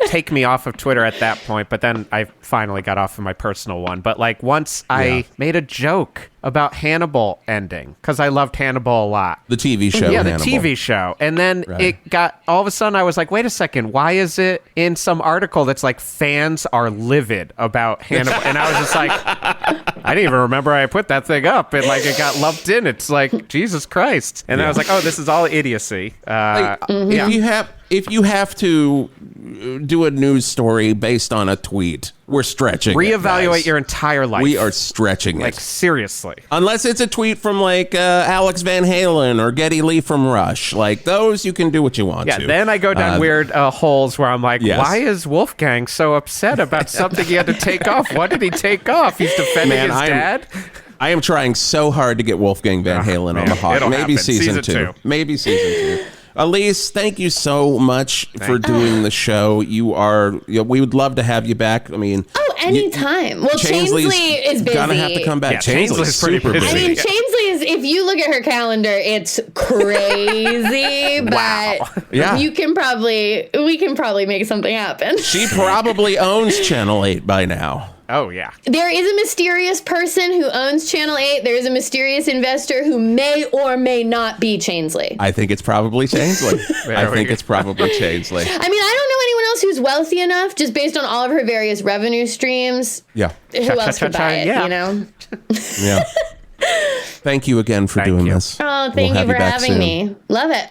take me off of Twitter at that point, but then I finally got off of my personal one. But like once I made a joke about Hannibal ending, because I loved Hannibal a lot. The TV show. Yeah, Hannibal. the TV show. And then it got, all of a sudden I was like, wait a second, why is it in some article that's like fans are livid about Hannibal? And I was just like, I didn't even remember I put that thing up. And like it got lumped in. It's like, Jesus Christ. And then I was like, oh, this is all idiocy. If you have to do a news story based on a tweet, we're stretching. Reevaluate your entire life. We are stretching like, seriously. Unless it's a tweet from like Alex Van Halen or Geddy Lee from Rush. Like those, you can do what you want to. Yeah, then I go down weird holes where I'm like, why is Wolfgang so upset about something he had to take off? What did he take off? He's defending his dad? I am trying so hard to get Wolfgang Van Halen on the hot. Maybe season two. Maybe season 2. Elise, thank you so much for doing the show. We would love to have you back. I mean, anytime. Well, Chainsley is busy. Gonna have to come back. Yeah, Chainsley's pretty busy. I mean, Chainsley is, if you look at her calendar, it's crazy, but we can probably make something happen. She probably owns Channel 8 by now. Oh, yeah. There is a mysterious person who owns Channel 8. There is a mysterious investor who may or may not be Chainsley. I think it's probably Chainsley. I think it's probably Chainsley. I mean, I don't know anyone else who's wealthy enough, just based on all of her various revenue streams. Yeah. Who else could buy it, you know? Yeah. Thank you again for doing this. Oh, thank you for having me. Love it.